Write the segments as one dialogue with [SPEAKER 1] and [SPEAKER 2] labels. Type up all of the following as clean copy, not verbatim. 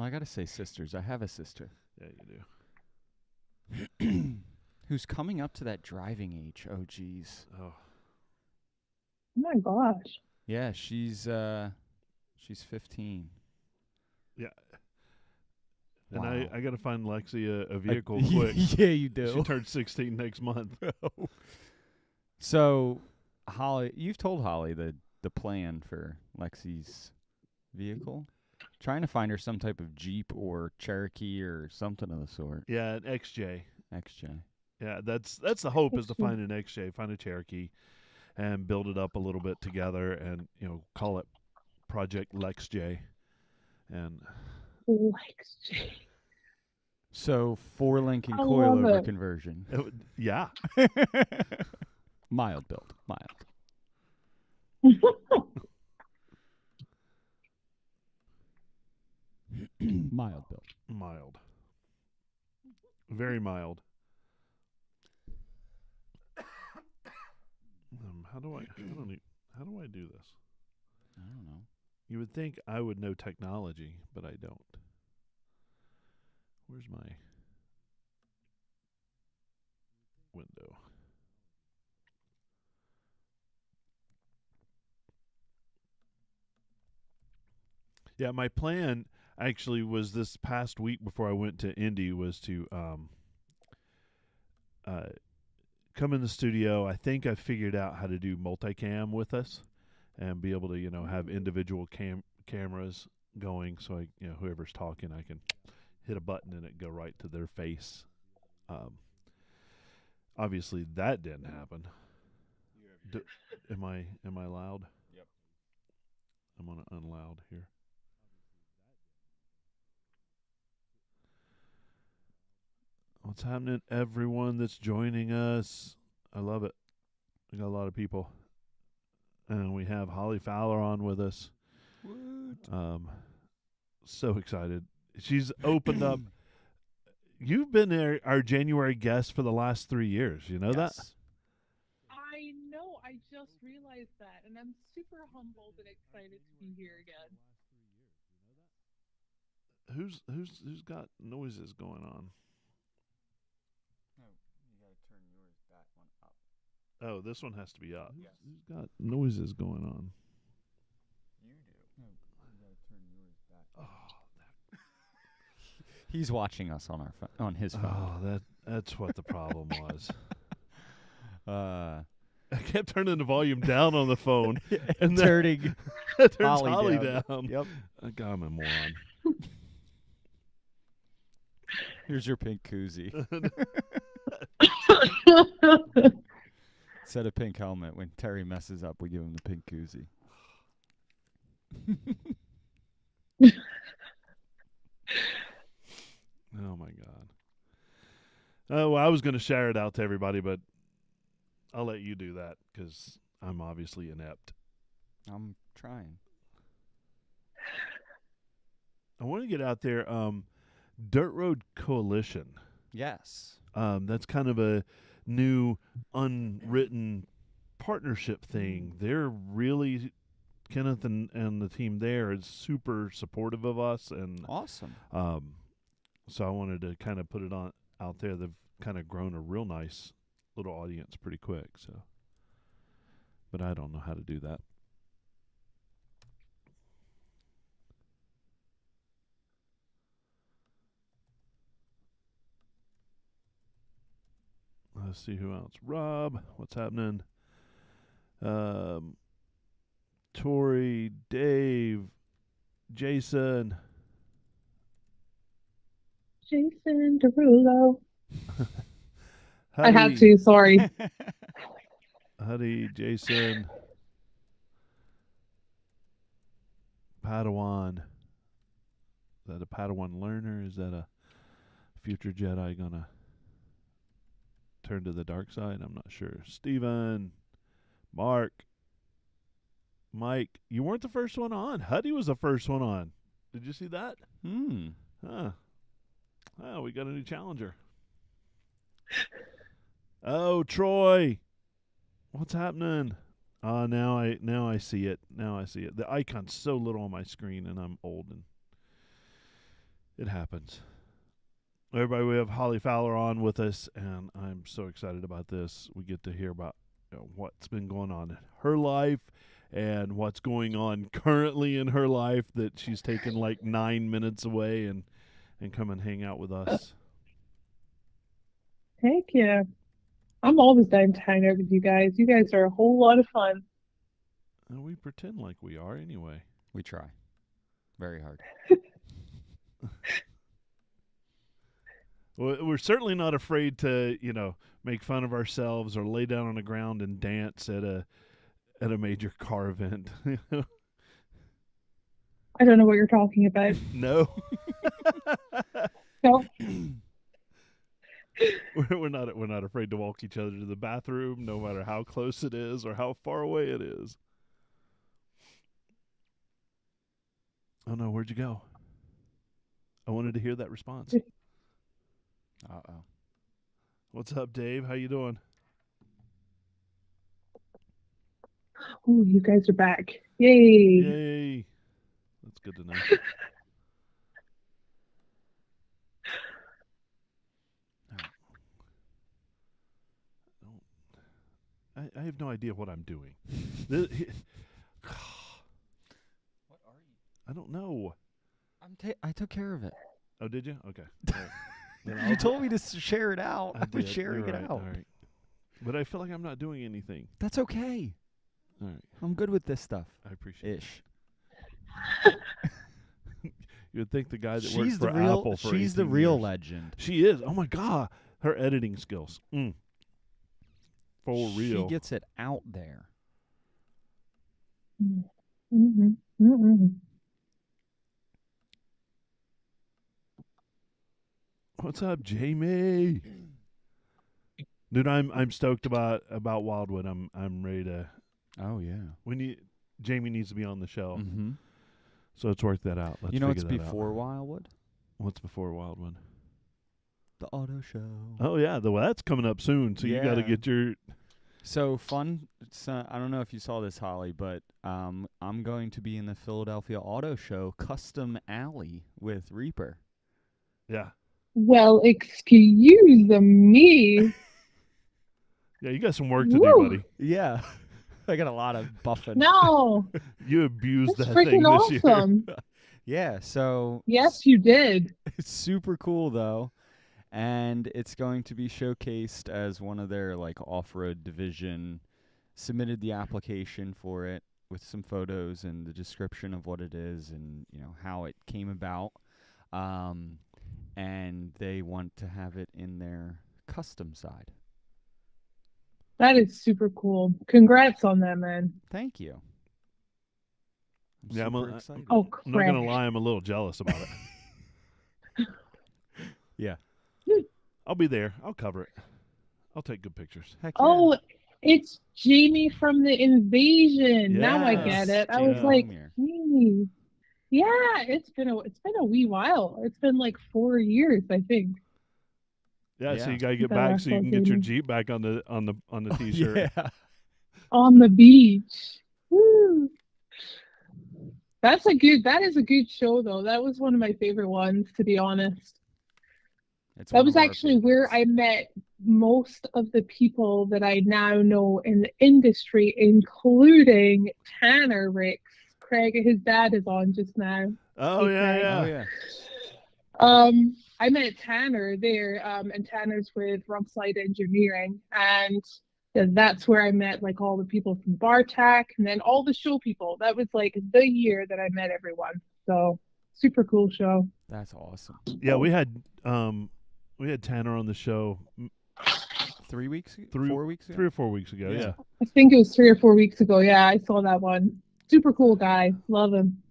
[SPEAKER 1] Well, I got to say sisters. I have a sister.
[SPEAKER 2] Yeah, you do.
[SPEAKER 1] Who's coming up to that driving age. Oh, geez.
[SPEAKER 2] Oh,
[SPEAKER 3] Oh my gosh.
[SPEAKER 1] Yeah, she's 15.
[SPEAKER 2] yeah. And
[SPEAKER 1] Wow.
[SPEAKER 2] I got to find Lexi a vehicle quick.
[SPEAKER 1] Yeah, you
[SPEAKER 2] She
[SPEAKER 1] do.
[SPEAKER 2] turns 16 next month.
[SPEAKER 1] So, Holly, you've told Holly the plan for Lexi's vehicle. Trying to find her some type of Jeep or Cherokee or something of the sort.
[SPEAKER 2] Yeah, an XJ.
[SPEAKER 1] XJ.
[SPEAKER 2] Yeah, that's the hope is to find an XJ, find a Cherokee, and build it up a little bit together, and call it Project Lex J. And
[SPEAKER 3] Lex.
[SPEAKER 1] So 4-link and
[SPEAKER 3] I love
[SPEAKER 1] coilover
[SPEAKER 3] it.
[SPEAKER 1] conversion.
[SPEAKER 2] yeah,
[SPEAKER 1] Mild build. Mild. Mild build.
[SPEAKER 2] mild, very mild. How do I do this?
[SPEAKER 1] I don't know.
[SPEAKER 2] You would think I would know technology, but I don't. Where's my window? Yeah, my plan actually was this past week before I went to Indy was to come in the studio. I think I figured out how to do multicam with us and be able to, have individual cameras going. So whoever's talking, I can hit a button and it go right to their face. Obviously that didn't happen. Am I loud?
[SPEAKER 1] Yep.
[SPEAKER 2] I'm going to unloud here. What's happening, everyone that's joining us? I love it. We got a lot of people. And we have Hollie Fowler on with us.
[SPEAKER 1] What?
[SPEAKER 2] So excited. She's opened up. You've been our January guest for the last 3 years. You know that?
[SPEAKER 3] I know. I just realized that, and I'm super humbled and excited to be here again.
[SPEAKER 2] Who's got noises going on?
[SPEAKER 1] No, you got to turn that one up.
[SPEAKER 2] Oh, this one has to be up.
[SPEAKER 1] Yes.
[SPEAKER 2] Who's got noises going on?
[SPEAKER 1] You do. No, you got to turn yours back.
[SPEAKER 2] Oh,
[SPEAKER 1] He's watching us on on his phone.
[SPEAKER 2] that's what the problem was.
[SPEAKER 1] I
[SPEAKER 2] I kept turning the volume down on the phone, and then
[SPEAKER 1] turning
[SPEAKER 2] it turns
[SPEAKER 1] Hollie
[SPEAKER 2] Hollie
[SPEAKER 1] down.
[SPEAKER 2] down.
[SPEAKER 1] Yep.
[SPEAKER 2] God, I'm a moron.
[SPEAKER 1] Here's your pink koozie. Set a pink helmet. When Terry messes up, we give him the pink koozie.
[SPEAKER 2] Oh my God. Oh, well, I was going to share it out to everybody, but I'll let you do that because I'm obviously inept.
[SPEAKER 1] I'm trying.
[SPEAKER 2] I want to get out there. Dirt Road Coalition.
[SPEAKER 1] Yes.
[SPEAKER 2] That's kind of a new unwritten partnership thing. They're really Kenneth and the team there is super supportive of us, and
[SPEAKER 1] Awesome.
[SPEAKER 2] so I wanted to kind of put it on out there. They've kind of grown a real nice little audience pretty quick. So, but I don't know how to do that. Let's see who else. Rob, what's happening? Tori, Dave, Jason.
[SPEAKER 3] Jason Derulo. I
[SPEAKER 2] Huddy,
[SPEAKER 3] had to. Sorry.
[SPEAKER 2] Huddy, Jason. Padawan. Is that a Padawan learner? Is that a future Jedi gonna turn to the dark side? I'm not sure. Steven, Mark, Mike. You weren't the first one on. Huddy was the first one on. Did you see that? Huh. Oh, we got a new challenger. Oh, Troy. What's happening? Now I see it. Now I see it. The icon's so little on my screen, and I'm old and It happens. Everybody, we have Hollie Fowler on with us, and I'm so excited about this. We get to hear about what's been going on in her life and what's going on currently in her life, that she's taken like 9 minutes away and come and hang out with us.
[SPEAKER 3] Heck yeah. I'm always down to hang out with you guys. You guys are a whole lot of fun.
[SPEAKER 2] And we pretend like we are anyway.
[SPEAKER 1] We try very hard.
[SPEAKER 2] We're certainly not afraid to, make fun of ourselves or lay down on the ground and dance at a major car event.
[SPEAKER 3] I don't know what you're talking about.
[SPEAKER 2] No.
[SPEAKER 3] No.
[SPEAKER 2] We're not afraid to walk each other to the bathroom, no matter how close it is or how far away it is. Oh no, where'd you go? I wanted to hear that response.
[SPEAKER 1] Uh-oh.
[SPEAKER 2] What's up, Dave? How you doing?
[SPEAKER 3] Oh, you guys are back. Yay.
[SPEAKER 2] Yay. That's good to know. I have no idea what I'm doing. What
[SPEAKER 1] are you?
[SPEAKER 2] I don't know.
[SPEAKER 1] I took care of it.
[SPEAKER 2] Oh, did you? Okay. All right. Then
[SPEAKER 1] You told me to share it out. I was
[SPEAKER 2] did.
[SPEAKER 1] sharing
[SPEAKER 2] You're
[SPEAKER 1] it
[SPEAKER 2] right.
[SPEAKER 1] out.
[SPEAKER 2] All right. But I feel like I'm not doing anything.
[SPEAKER 1] That's okay.
[SPEAKER 2] All right.
[SPEAKER 1] I'm good with this stuff.
[SPEAKER 2] I appreciate
[SPEAKER 1] Ish.
[SPEAKER 2] You would think the guy that works
[SPEAKER 1] She's
[SPEAKER 2] for
[SPEAKER 1] the real.
[SPEAKER 2] Apple for
[SPEAKER 1] She's the
[SPEAKER 2] 18
[SPEAKER 1] real
[SPEAKER 2] years.
[SPEAKER 1] legend.
[SPEAKER 2] She is. Oh my God. Her editing skills. For real.
[SPEAKER 1] She gets it out there.
[SPEAKER 3] Mm-hmm. Mm-hmm.
[SPEAKER 2] What's up, Jamie? Dude, I'm stoked about Wildwood. I'm ready to.
[SPEAKER 1] Oh yeah.
[SPEAKER 2] Jamie needs to be on the show,
[SPEAKER 1] Mm-hmm.
[SPEAKER 2] so let's work that out. Let's
[SPEAKER 1] You know what's
[SPEAKER 2] figure that
[SPEAKER 1] before
[SPEAKER 2] out.
[SPEAKER 1] Wildwood?
[SPEAKER 2] What's before Wildwood?
[SPEAKER 1] The auto show.
[SPEAKER 2] Oh yeah, that's coming up soon. So you got to
[SPEAKER 1] Yeah.
[SPEAKER 2] get your.
[SPEAKER 1] So fun. I don't know if you saw this, Holly, but I'm going to be in the Philadelphia Auto Show Custom Alley with Reaper.
[SPEAKER 2] Yeah.
[SPEAKER 3] Well, excuse me.
[SPEAKER 2] Yeah, you got some work to do,
[SPEAKER 3] Woo.
[SPEAKER 2] buddy.
[SPEAKER 1] Yeah. I got a lot of buffing.
[SPEAKER 3] No.
[SPEAKER 2] You abused
[SPEAKER 3] That's
[SPEAKER 2] that thing
[SPEAKER 3] freaking
[SPEAKER 2] this year.
[SPEAKER 3] awesome.
[SPEAKER 1] Yeah, so
[SPEAKER 3] Yes, you did.
[SPEAKER 1] it's super cool though. And it's going to be showcased as one of their like off-road division. Submitted the application for it with some photos and the description of what it is and how it came about. And they want to have it in their custom side.
[SPEAKER 3] That is super cool. Congrats on that, man.
[SPEAKER 1] Thank you. I'm
[SPEAKER 2] Yeah,
[SPEAKER 1] super excited.
[SPEAKER 3] Oh,
[SPEAKER 2] I'm not
[SPEAKER 3] crap.
[SPEAKER 2] gonna lie, I'm a little jealous about it.
[SPEAKER 1] Yeah.
[SPEAKER 2] I'll be there. I'll cover it. I'll take good pictures.
[SPEAKER 1] Heck yeah.
[SPEAKER 3] Oh, it's Jamie from the Invasion. Now I
[SPEAKER 2] Yes,
[SPEAKER 3] get it. I
[SPEAKER 1] Jamie
[SPEAKER 3] was like,
[SPEAKER 1] Lemire.
[SPEAKER 3] "Gee." Yeah, it's been a wee while. It's been like 4 years, I think.
[SPEAKER 2] Yeah, so
[SPEAKER 1] Yeah.
[SPEAKER 2] you gotta get
[SPEAKER 3] That
[SPEAKER 2] back
[SPEAKER 3] I
[SPEAKER 2] so you
[SPEAKER 3] saw
[SPEAKER 2] can get your
[SPEAKER 3] Jamie.
[SPEAKER 2] Jeep back on the t-shirt.
[SPEAKER 1] Yeah.
[SPEAKER 3] On the beach. Woo. That is a good show though. That was one of my favorite ones, to be honest.
[SPEAKER 1] It's
[SPEAKER 3] That
[SPEAKER 1] one
[SPEAKER 3] was
[SPEAKER 1] of our
[SPEAKER 3] actually where
[SPEAKER 1] favorites.
[SPEAKER 3] I met most of the people that I now know in the industry, including Tanner Ricks. Craig, his dad is on just now.
[SPEAKER 2] Oh
[SPEAKER 3] Hey,
[SPEAKER 2] yeah,
[SPEAKER 3] Craig.
[SPEAKER 2] yeah.
[SPEAKER 1] Oh yeah.
[SPEAKER 3] I met Tanner there, and Tanner's with Rockslide Engineering, and that's where I met like all the people from Bartak, and then all the show people. That was like the year that I met everyone. So super cool show.
[SPEAKER 1] That's awesome.
[SPEAKER 2] Yeah, we had Tanner on the show
[SPEAKER 1] 3 weeks ago?
[SPEAKER 2] 3
[SPEAKER 1] 4 weeks ago?
[SPEAKER 2] 3 or 4 weeks ago.
[SPEAKER 1] Yeah.
[SPEAKER 2] Yeah.
[SPEAKER 3] I think it was 3 or 4 weeks ago. Yeah, I saw that one. Super cool guy. Love him.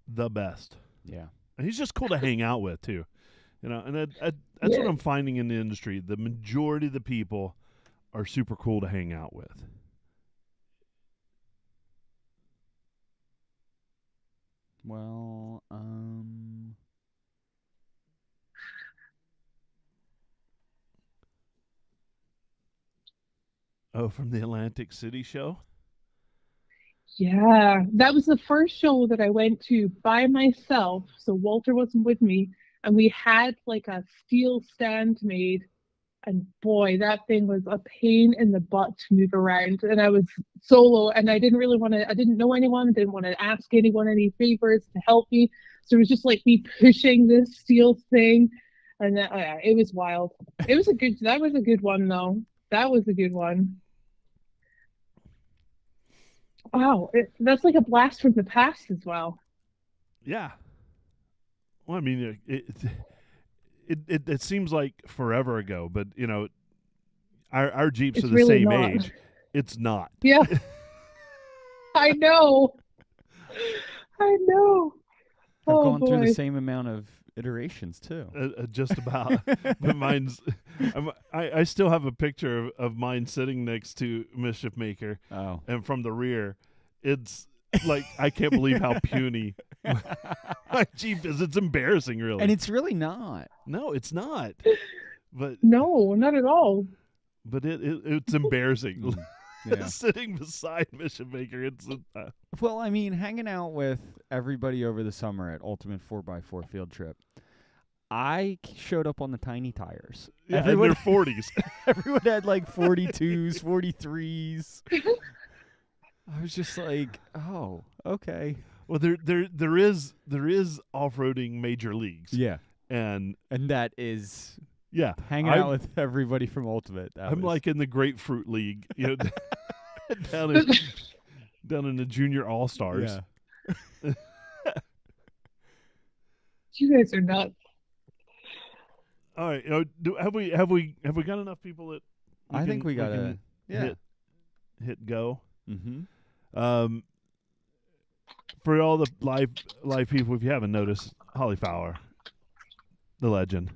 [SPEAKER 2] The best.
[SPEAKER 1] Yeah.
[SPEAKER 2] And he's just cool to hang out with too. And that's what I'm finding in the industry. The majority of the people are super cool to hang out with.
[SPEAKER 1] Well,
[SPEAKER 2] Oh, from the Atlantic City show?
[SPEAKER 3] Yeah, that was the first show that I went to by myself. So Walter wasn't with me. and we had like a steel stand made. And boy, that thing was a pain in the butt to move around. And I was solo, and I didn't really want to, I didn't know anyone, didn't want to ask anyone any favors to help me. So it was just like me pushing this steel thing. And it was wild. That was a good one, though. That was a good one. Wow. That's like a blast from the past as well.
[SPEAKER 2] Yeah. Well, I mean, it seems like forever ago, but you know, our Jeeps
[SPEAKER 3] It's
[SPEAKER 2] are the
[SPEAKER 3] really
[SPEAKER 2] same
[SPEAKER 3] not.
[SPEAKER 2] age. It's not.
[SPEAKER 3] Yeah. I know. I know.
[SPEAKER 1] I've
[SPEAKER 3] Oh,
[SPEAKER 1] gone through
[SPEAKER 3] boy.
[SPEAKER 1] the same amount of iterations too.
[SPEAKER 2] Just about. But mine's. I still have a picture of mine sitting next to Mischief Maker,
[SPEAKER 1] Oh.
[SPEAKER 2] and from the rear, it's like I can't believe how puny my Jeep is. It's embarrassing, really.
[SPEAKER 1] And it's really not.
[SPEAKER 2] No, it's not. But
[SPEAKER 3] No, not at all.
[SPEAKER 2] But it's embarrassing.
[SPEAKER 1] Yeah.
[SPEAKER 2] Sitting beside Mission Maker, it's
[SPEAKER 1] Well, I mean, hanging out with everybody over the summer at Ultimate 4x4 Field Trip, I showed up on the tiny tires.
[SPEAKER 2] yeah,
[SPEAKER 1] Everyone,
[SPEAKER 2] in their 40s.
[SPEAKER 1] everyone had like 42s, 43s. I was just like, oh, okay.
[SPEAKER 2] Well, there is off-roading major leagues.
[SPEAKER 1] Yeah.
[SPEAKER 2] And
[SPEAKER 1] that is
[SPEAKER 2] yeah,
[SPEAKER 1] hanging out with everybody from Ultimate.
[SPEAKER 2] I'm like in the Grapefruit League, you know, down in the Junior All-Stars.
[SPEAKER 1] Yeah.
[SPEAKER 3] You guys are nuts.
[SPEAKER 2] All right, have we got enough people that
[SPEAKER 1] I think we gotta
[SPEAKER 2] hit go.
[SPEAKER 1] Mm-hmm.
[SPEAKER 2] For all the live people, if you haven't noticed, Hollie Fowler, the legend.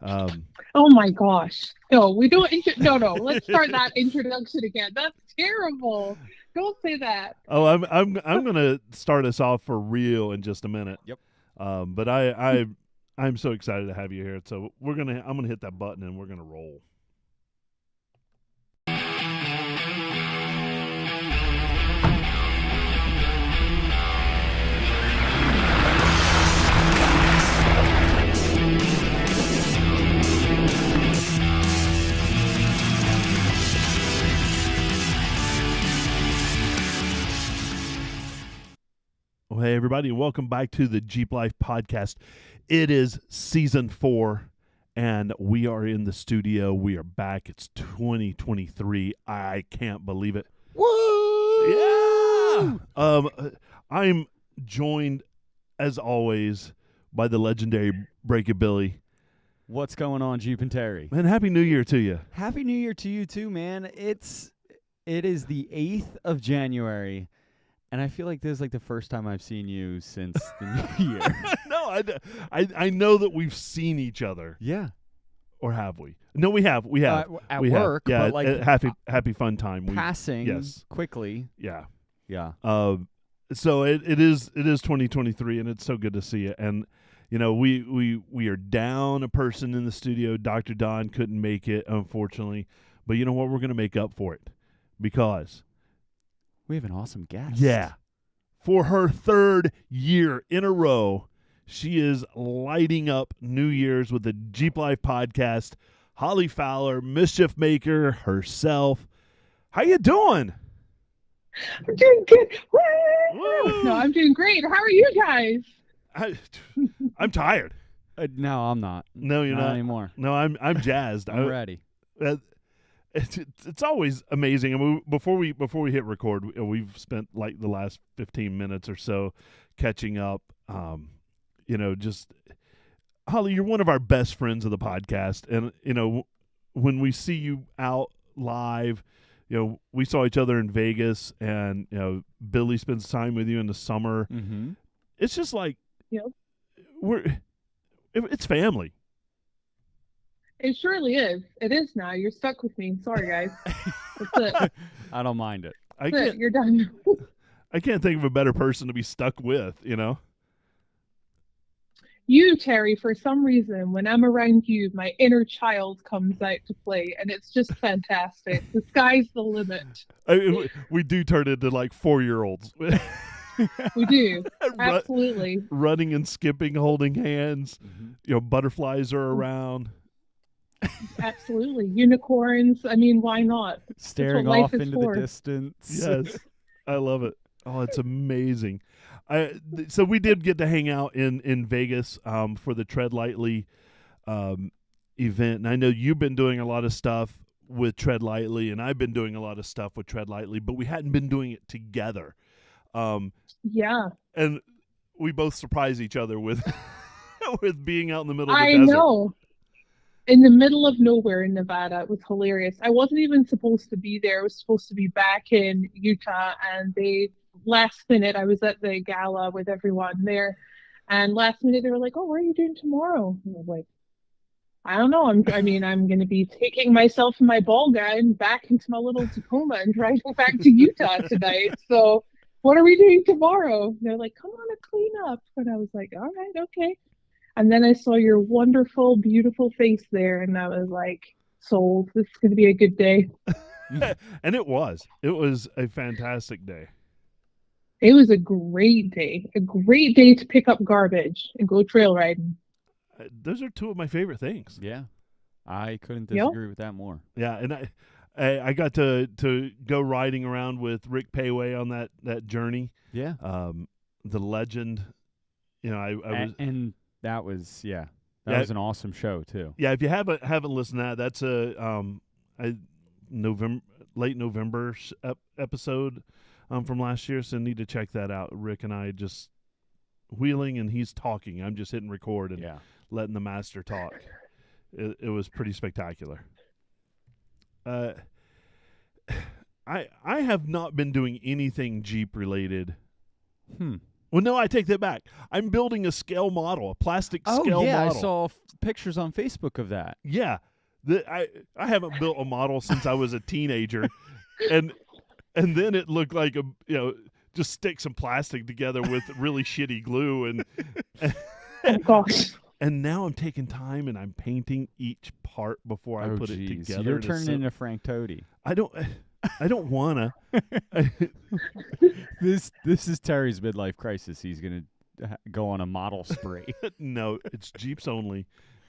[SPEAKER 3] Oh my gosh! No, we don't. No. Let's start that introduction again. That's terrible. Don't say that.
[SPEAKER 2] Oh, I'm gonna start us off for real in just a minute.
[SPEAKER 1] Yep.
[SPEAKER 2] But I'm so excited to have you here. So I'm gonna hit that button and we're gonna roll. Well, hey, everybody, and welcome back to the Jeep Life podcast. It is season 4, and we are in the studio. We are back. It's 2023. I can't believe it.
[SPEAKER 1] Woo!
[SPEAKER 2] Yeah! I'm joined, as always, by the legendary Breakabilly.
[SPEAKER 1] What's going on, Jeep and Terry?
[SPEAKER 2] Man, Happy New Year to you.
[SPEAKER 1] Happy New Year to you too, man. It is the 8th of January. And I feel like this is like the first time I've seen you since the new year.
[SPEAKER 2] No, I know that we've seen each other.
[SPEAKER 1] Yeah.
[SPEAKER 2] Or have we? No, we have. We have.
[SPEAKER 1] At
[SPEAKER 2] we
[SPEAKER 1] work,
[SPEAKER 2] have. Yeah,
[SPEAKER 1] but like
[SPEAKER 2] happy fun time.
[SPEAKER 1] Passing quickly.
[SPEAKER 2] Yeah.
[SPEAKER 1] Yeah.
[SPEAKER 2] So it is 2023, and it's so good to see you. And you know, we are down a person in the studio. Dr. Don couldn't make it, unfortunately. But you know what? We're going to make up for it because
[SPEAKER 1] we have an awesome guest.
[SPEAKER 2] Yeah. For her 3rd year in a row, she is lighting up New Year's with the Jeep Life podcast. Hollie Fowler, Mischief Maker herself. How you doing?
[SPEAKER 3] I'm doing good.
[SPEAKER 2] Woo!
[SPEAKER 3] No, I'm doing great. How are you guys?
[SPEAKER 2] I'm tired.
[SPEAKER 1] No, I'm not.
[SPEAKER 2] No, you're not
[SPEAKER 1] anymore.
[SPEAKER 2] No, I'm jazzed.
[SPEAKER 1] I'm ready.
[SPEAKER 2] It's always amazing. I mean, before we hit record, we've spent like the last 15 minutes or so catching up. You know, just Hollie, you're one of our best friends of the podcast, and you know, when we see you out live, you know, we saw each other in Vegas, and you know, Billy spends time with you in the summer.
[SPEAKER 1] Mm-hmm.
[SPEAKER 2] It's just like,
[SPEAKER 3] Yep.
[SPEAKER 2] It's family.
[SPEAKER 3] It surely is. It is now. You're stuck with me. Sorry, guys. That's it.
[SPEAKER 1] I don't mind it.
[SPEAKER 3] You're done.
[SPEAKER 2] I can't think of a better person to be stuck with, you know?
[SPEAKER 3] You, Terry, for some reason, when I'm around you, my inner child comes out to play, and it's just fantastic. The sky's the limit.
[SPEAKER 2] We do turn into like 4-year-olds.
[SPEAKER 3] We do.
[SPEAKER 2] Ru-
[SPEAKER 3] Absolutely.
[SPEAKER 2] Running and skipping, holding hands.
[SPEAKER 1] Mhm.
[SPEAKER 2] You know, butterflies are around.
[SPEAKER 3] Absolutely. Unicorns. I mean, why not? That's what
[SPEAKER 1] Staring
[SPEAKER 3] life
[SPEAKER 1] off
[SPEAKER 3] is
[SPEAKER 1] into the
[SPEAKER 3] for.
[SPEAKER 1] distance.
[SPEAKER 2] Yes, I love it. Oh, it's amazing. So we did get to hang out in Vegas for the Tread Lightly event, and I know you've been doing a lot of stuff with Tread Lightly, and I've been doing a lot of stuff with Tread Lightly, but we hadn't been doing it together.
[SPEAKER 3] Yeah.
[SPEAKER 2] And we both surprise each other with with being out in the middle of the
[SPEAKER 3] I
[SPEAKER 2] desert.
[SPEAKER 3] know. In the middle of nowhere in Nevada. It was hilarious. I wasn't even supposed to be there. I was supposed to be back in Utah, and they last minute I was at the gala with everyone there, and last minute they were like, "Oh, what are you doing tomorrow?" And I was like, "I don't know. I'm going to be taking myself and my ball gown back into my little Tacoma and driving back to Utah tonight. So, what are we doing tomorrow?" And they're like, "Come on a clean up." And I was like, "All right, okay." And then I saw your wonderful, beautiful face there, and I was like, sold. This is going to be a good day.
[SPEAKER 2] And it was. It was a fantastic day.
[SPEAKER 3] It was a great day. A great day to pick up garbage and go trail riding.
[SPEAKER 2] Those are two of my favorite things.
[SPEAKER 1] Yeah. I couldn't
[SPEAKER 3] Yep.
[SPEAKER 1] disagree with that more.
[SPEAKER 2] Yeah, and I got to go riding around with Rick Payway on that journey.
[SPEAKER 1] Yeah.
[SPEAKER 2] The legend. You know, I was
[SPEAKER 1] And that was that
[SPEAKER 2] Yeah.
[SPEAKER 1] was an awesome show too.
[SPEAKER 2] yeah. If you haven't listened to that, that's a late November episode from last year. So need to check that out. Rick and I just wheeling and he's talking. I'm just hitting record and
[SPEAKER 1] Yeah.
[SPEAKER 2] letting the master talk. It was pretty spectacular. I have not been doing anything Jeep related. Well, no, I take that back. I'm building a scale model, a plastic scale
[SPEAKER 1] I
[SPEAKER 2] model.
[SPEAKER 1] saw pictures on Facebook of that.
[SPEAKER 2] Yeah, I haven't built a model since I was a teenager, and then it looked like just stick some plastic together with really shitty glue and
[SPEAKER 3] Oh, gosh.
[SPEAKER 2] and now I'm taking time and I'm painting each part before I put it together.
[SPEAKER 1] You're turning into Frank Toady.
[SPEAKER 2] I don't wanna.
[SPEAKER 1] This is Terry's midlife crisis. He's gonna go on a model spree.
[SPEAKER 2] No, it's Jeeps only.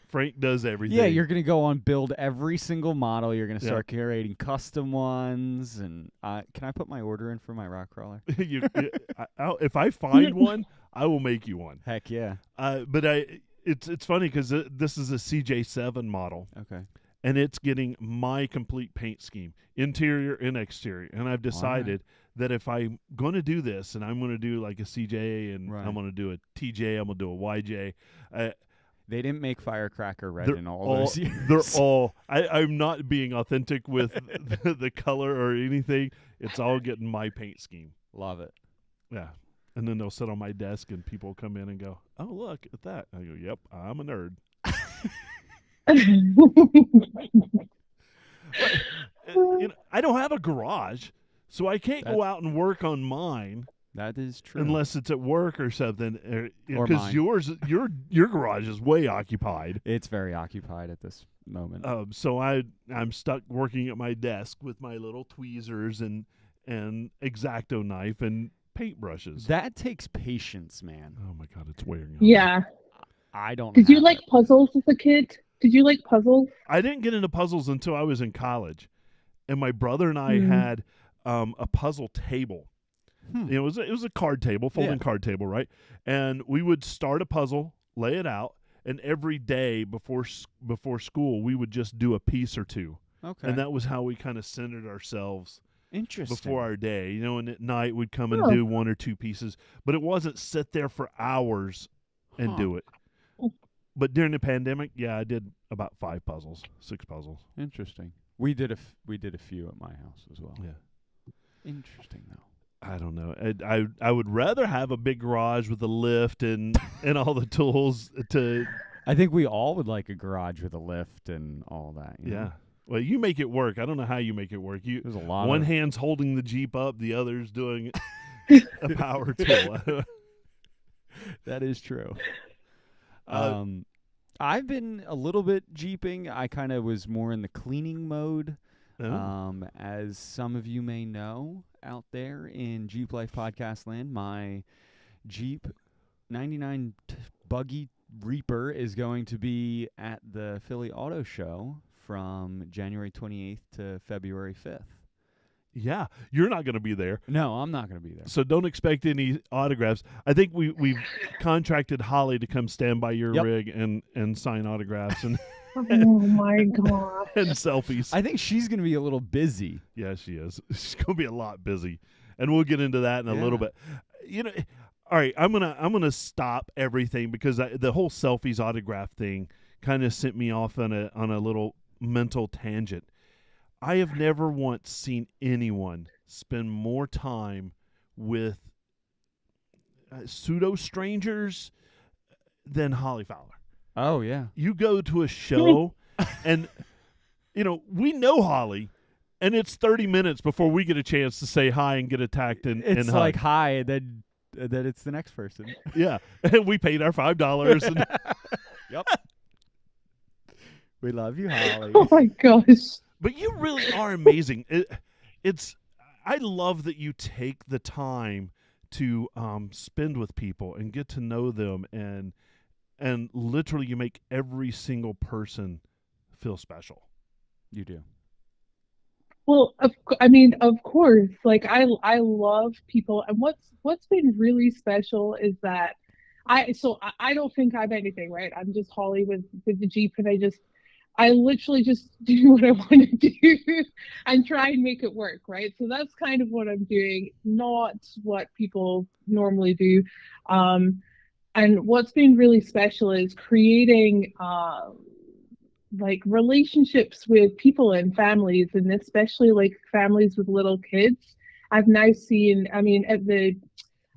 [SPEAKER 2] Frank does everything.
[SPEAKER 1] Yeah, you're gonna go on build every single model. You're gonna start curating custom ones. And can I put my order in for my rock crawler?
[SPEAKER 2] If I find one, I will make you one.
[SPEAKER 1] Heck yeah.
[SPEAKER 2] But it's funny because this is a CJ7 model.
[SPEAKER 1] Okay.
[SPEAKER 2] And it's getting my complete paint scheme, interior and exterior. And I've decided that if I'm going to do this, and I'm going to do like a CJ, and I'm going to do a TJ, I'm going to do a YJ.
[SPEAKER 1] They didn't make Firecracker red in all those years.
[SPEAKER 2] They're all. I'm not being authentic with the color or anything. It's all getting my paint scheme.
[SPEAKER 1] Love it.
[SPEAKER 2] Yeah. And then they'll sit on my desk, and people come in and go, "Oh, look at that." I go, "Yep, I'm a nerd." I don't have a garage, so I can't go out and work on mine.
[SPEAKER 1] That is true.
[SPEAKER 2] Unless it's at work or something,
[SPEAKER 1] Or
[SPEAKER 2] because your garage is way occupied.
[SPEAKER 1] It's very occupied at this moment.
[SPEAKER 2] So I'm stuck working at my desk with my little tweezers and X-Acto knife and paintbrushes.
[SPEAKER 1] That takes patience, man.
[SPEAKER 2] Oh my God, it's wearing.
[SPEAKER 3] Yeah.
[SPEAKER 1] I don't.
[SPEAKER 3] Did you like puzzles as a kid? Did you like puzzles?
[SPEAKER 2] I didn't get into puzzles until I was in college, and my brother and I had a puzzle table. It was a card table, folding card table, right? And we would start a puzzle, lay it out, and every day before school, we would just do a piece or two.
[SPEAKER 1] Okay.
[SPEAKER 2] And that was how we kind of centered ourselves.
[SPEAKER 1] Interesting.
[SPEAKER 2] Before our day, and at night we'd come and do one or two pieces, but it wasn't sit there for hours and do it. But during the pandemic, I did about 6 puzzles.
[SPEAKER 1] Interesting. We did a few at my house as well.
[SPEAKER 2] Yeah.
[SPEAKER 1] Interesting though.
[SPEAKER 2] I don't know. I would rather have a big garage with a lift and all the tools to.
[SPEAKER 1] I think we all would like a garage with a lift and all that. You know?
[SPEAKER 2] Well, you make it work. I don't know how you make it work.
[SPEAKER 1] There's a lot.
[SPEAKER 2] One hand's holding the Jeep up, the other's doing a power tool.
[SPEAKER 1] That is true. I've been a little bit jeeping. I kind of was more in the cleaning mode, as some of you may know. out there in Jeep Life podcast land. My Jeep 99 Buggy Reaper is going to be at the Philly Auto Show from January 28th to February 5th.
[SPEAKER 2] Yeah, you're not going to be there.
[SPEAKER 1] No, I'm not going to be there.
[SPEAKER 2] So don't expect any autographs. I think we've contracted Hollie to come stand by your rig and sign autographs and
[SPEAKER 3] Oh my god.
[SPEAKER 2] and selfies.
[SPEAKER 1] I think she's going to be a little busy.
[SPEAKER 2] Yeah, she is. She's going to be a lot busy. And we'll get into that in a little bit. You know, all right, I'm going to stop everything because the whole selfies autograph thing kind of sent me off on a little mental tangent. I have never once seen anyone spend more time with pseudo strangers than Hollie Fowler.
[SPEAKER 1] Oh, yeah.
[SPEAKER 2] You go to a show and, you know, we know Hollie, and it's 30 minutes before we get a chance to say hi and get attacked and
[SPEAKER 1] It's
[SPEAKER 2] hug.
[SPEAKER 1] like hi, then it's the next person.
[SPEAKER 2] Yeah. And we paid our $5. And
[SPEAKER 1] Yep. We love you, Hollie.
[SPEAKER 3] Oh my gosh.
[SPEAKER 2] But you really are amazing. I love that you take the time to spend with people and get to know them, and literally you make every single person feel special.
[SPEAKER 1] You do.
[SPEAKER 3] Well, of course. Like I love people, and what's been really special is that I don't think I'm anything, right? I'm just Hollie with the Jeep, and I literally just do what I want to do and try and make it work, right? So that's kind of what I'm doing, not what people normally do. And what's been really special is creating like relationships with people and families, and especially like families with little kids. I've now seen, at the,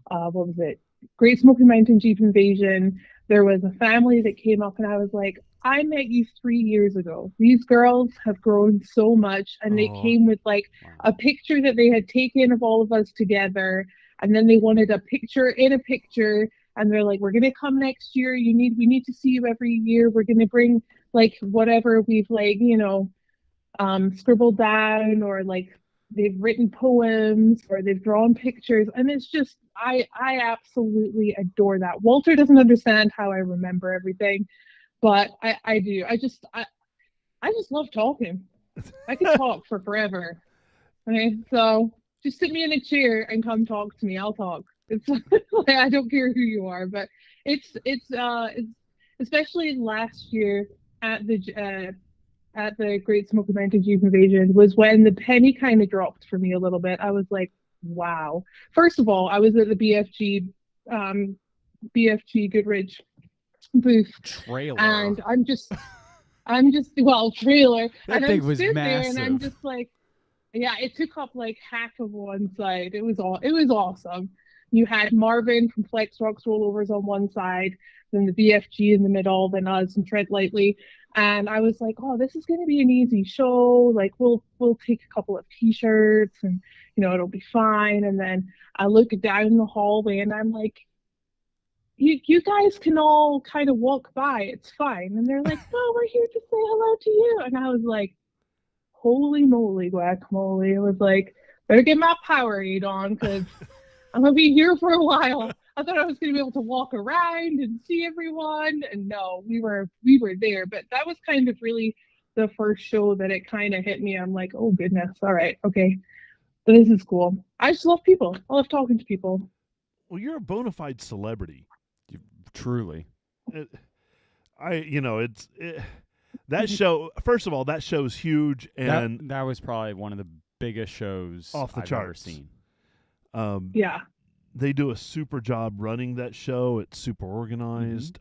[SPEAKER 3] what was it? Great Smoky Mountain Jeep Invasion, there was a family that came up and I was like, I met you 3 years ago. These girls have grown so much, and they came with like a picture that they had taken of all of us together, and then they wanted a picture in a picture, and they're like, we're gonna come next year. We need to see you every year. We're gonna bring like whatever we've like, scribbled down, or like they've written poems or they've drawn pictures, and it's just I absolutely adore that. Walter doesn't understand how I remember everything, but I do. I just love talking. I could talk for forever. Okay, so just sit me in a chair and come talk to me. I'll talk. It's like, I don't care who you are, but it's especially last year at the Great Smoky Mountain Jeep Invasion was when the penny kind of dropped for me a little bit. I was like, wow. First of all, I was at the BFG Goodrich booth
[SPEAKER 1] Trailer.
[SPEAKER 3] and I'm just trailer.
[SPEAKER 1] That
[SPEAKER 3] and
[SPEAKER 1] thing
[SPEAKER 3] I'm
[SPEAKER 1] was
[SPEAKER 3] sitting there and I'm
[SPEAKER 1] massive.
[SPEAKER 3] just like, yeah, it took up like half of one side. It was awesome. You had Marvin from Flex Rocks Rollovers on one side, then the BFG in the middle, then us and Tread Lightly. And I was like, oh, this is going to be an easy show. Like we'll take a couple of t-shirts and, it'll be fine. And then I look down the hallway and I'm like, you guys can all kind of walk by. It's fine. And they're like, no, we're here to say hello to you. And I was like, holy moly, guacamole. I was like, better get my Powerade on because I'm going to be here for a while. I thought I was going to be able to walk around and see everyone. And no, we were there. But that was kind of really the first show that it kind of hit me. I'm like, oh, goodness. All right. Okay. This is cool. I just love people. I love talking to people.
[SPEAKER 2] Well, you're a bona fide celebrity.
[SPEAKER 1] Truly.
[SPEAKER 2] That show, first of all, that show's huge, and
[SPEAKER 1] that was probably one of the biggest shows
[SPEAKER 2] off the
[SPEAKER 1] I've
[SPEAKER 2] charts.
[SPEAKER 1] ever seen.
[SPEAKER 3] Yeah.
[SPEAKER 2] They do a super job running that show. It's super organized.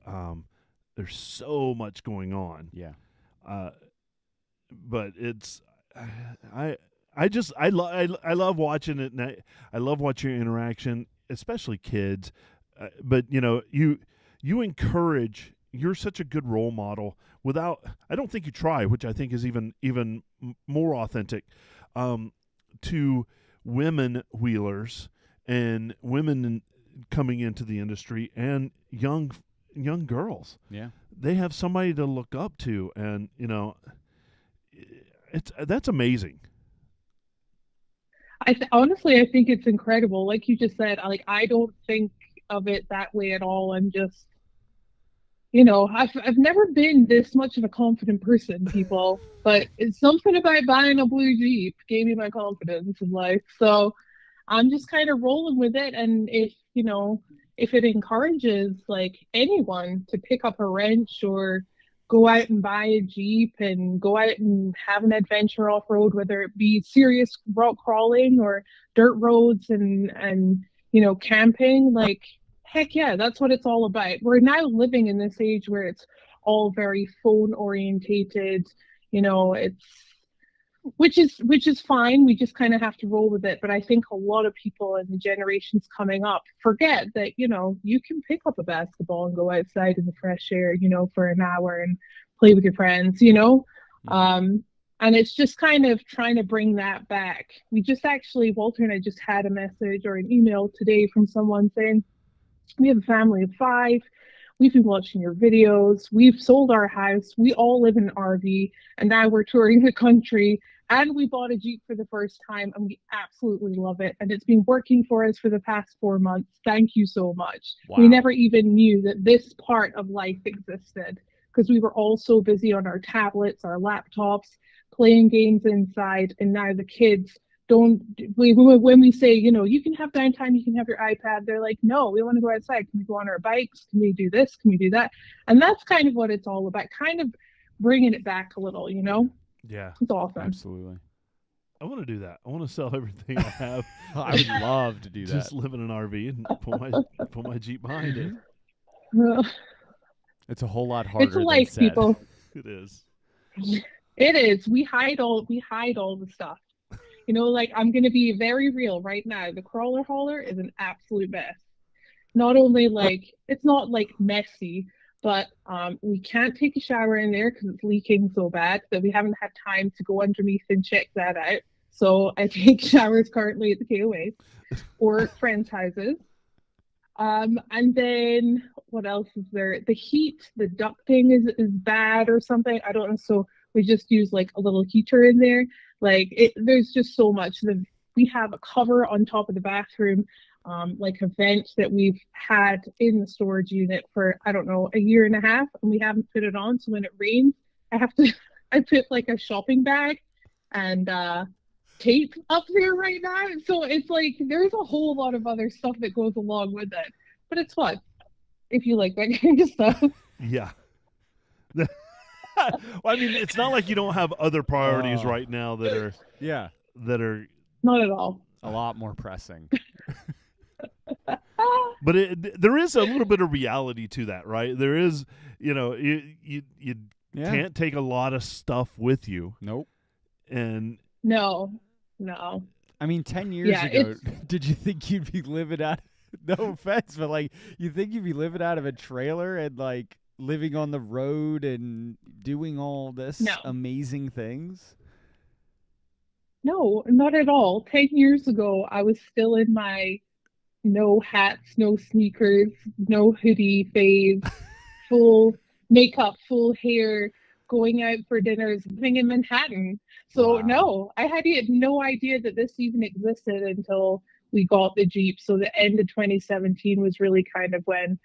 [SPEAKER 2] There's so much going on.
[SPEAKER 1] Yeah.
[SPEAKER 2] But it's I love watching it, and I love watching your interaction, especially kids. But you encourage. You're such a good role model. I don't think you try, which I think is even more authentic, to women wheelers and women coming into the industry and young girls.
[SPEAKER 1] Yeah.
[SPEAKER 2] They have somebody to look up to, and that's amazing.
[SPEAKER 3] Honestly, I think it's incredible. Like you just said, like I don't think of it that way at all. I'm just, I've never been this much of a confident person, people, but it's something about buying a blue Jeep gave me my confidence in life. So I'm just kind of rolling with it. And if it encourages like anyone to pick up a wrench or go out and buy a Jeep and go out and have an adventure off road, whether it be serious rock crawling or dirt roads and camping, like heck yeah, that's what it's all about. We're now living in this age where it's all very phone orientated, it's which is fine. We just kind of have to roll with it. But I think a lot of people in the generations coming up forget that, you can pick up a basketball and go outside in the fresh air, for an hour and play with your friends. And it's just kind of trying to bring that back. We just actually, Walter and I just had a message or an email today from someone saying, we have a family of 5. We've been watching your videos. We've sold our house. We all live in an RV, and now we're touring the country. And we bought a Jeep for the first time, and we absolutely love it. And it's been working for us for the past 4 months. Thank you so much.
[SPEAKER 1] Wow.
[SPEAKER 3] We never even knew that this part of life existed because we were all so busy on our tablets, our laptops, playing games inside. And now the kids don't, when we say, you can have downtime, you can have your iPad, they're like, no, we want to go outside. Can we go on our bikes? Can we do this? Can we do that? And that's kind of what it's all about, kind of bringing it back a little,
[SPEAKER 2] Yeah.
[SPEAKER 3] It's awesome.
[SPEAKER 1] Absolutely.
[SPEAKER 2] I want to do that. I want to sell everything I have.
[SPEAKER 1] I would love to do that.
[SPEAKER 2] Just live in an RV and put my Jeep behind it.
[SPEAKER 1] It's a whole lot harder
[SPEAKER 3] It's a life,
[SPEAKER 1] than said.
[SPEAKER 3] people.
[SPEAKER 2] It is.
[SPEAKER 3] It is. We hide all the stuff. Like I'm gonna be very real right now. The crawler hauler is an absolute mess. Not only like it's not like messy, but we can't take a shower in there because it's leaking so bad that we haven't had time to go underneath and check that out. So I take showers currently at the KOA or friends' houses. And then what else is there? The heat, the ducting is bad or something. I don't know. So we just use like a little heater in there. Like there's just so much. We have a cover on top of the bathroom, like a vent that we've had in the storage unit for, I don't know, a year and a half, and we haven't put it on. So when it rains, I put like a shopping bag and tape up there right now. So it's like there's a whole lot of other stuff that goes along with it. But it's fun if you like that kind of stuff.
[SPEAKER 2] Yeah. Well, I mean, it's not like you don't have other priorities right now that are
[SPEAKER 3] Not at all.
[SPEAKER 1] A lot more pressing.
[SPEAKER 2] But there is a little bit of reality to that, right? There is, you can't take a lot of stuff with you.
[SPEAKER 1] Nope.
[SPEAKER 2] And
[SPEAKER 3] No.
[SPEAKER 1] I mean, 10 years ago, did you think you'd be living out? No offense, but like, you think you'd be living out of a trailer and like living on the road and doing all this amazing things?
[SPEAKER 3] No, not at all. 10 years ago, I was still in my no hats, no sneakers, no hoodie phase, full makeup, full hair, going out for dinners, living in Manhattan. So no, I had no idea that this even existed until we got the Jeep. So the end of 2017 was really kind of when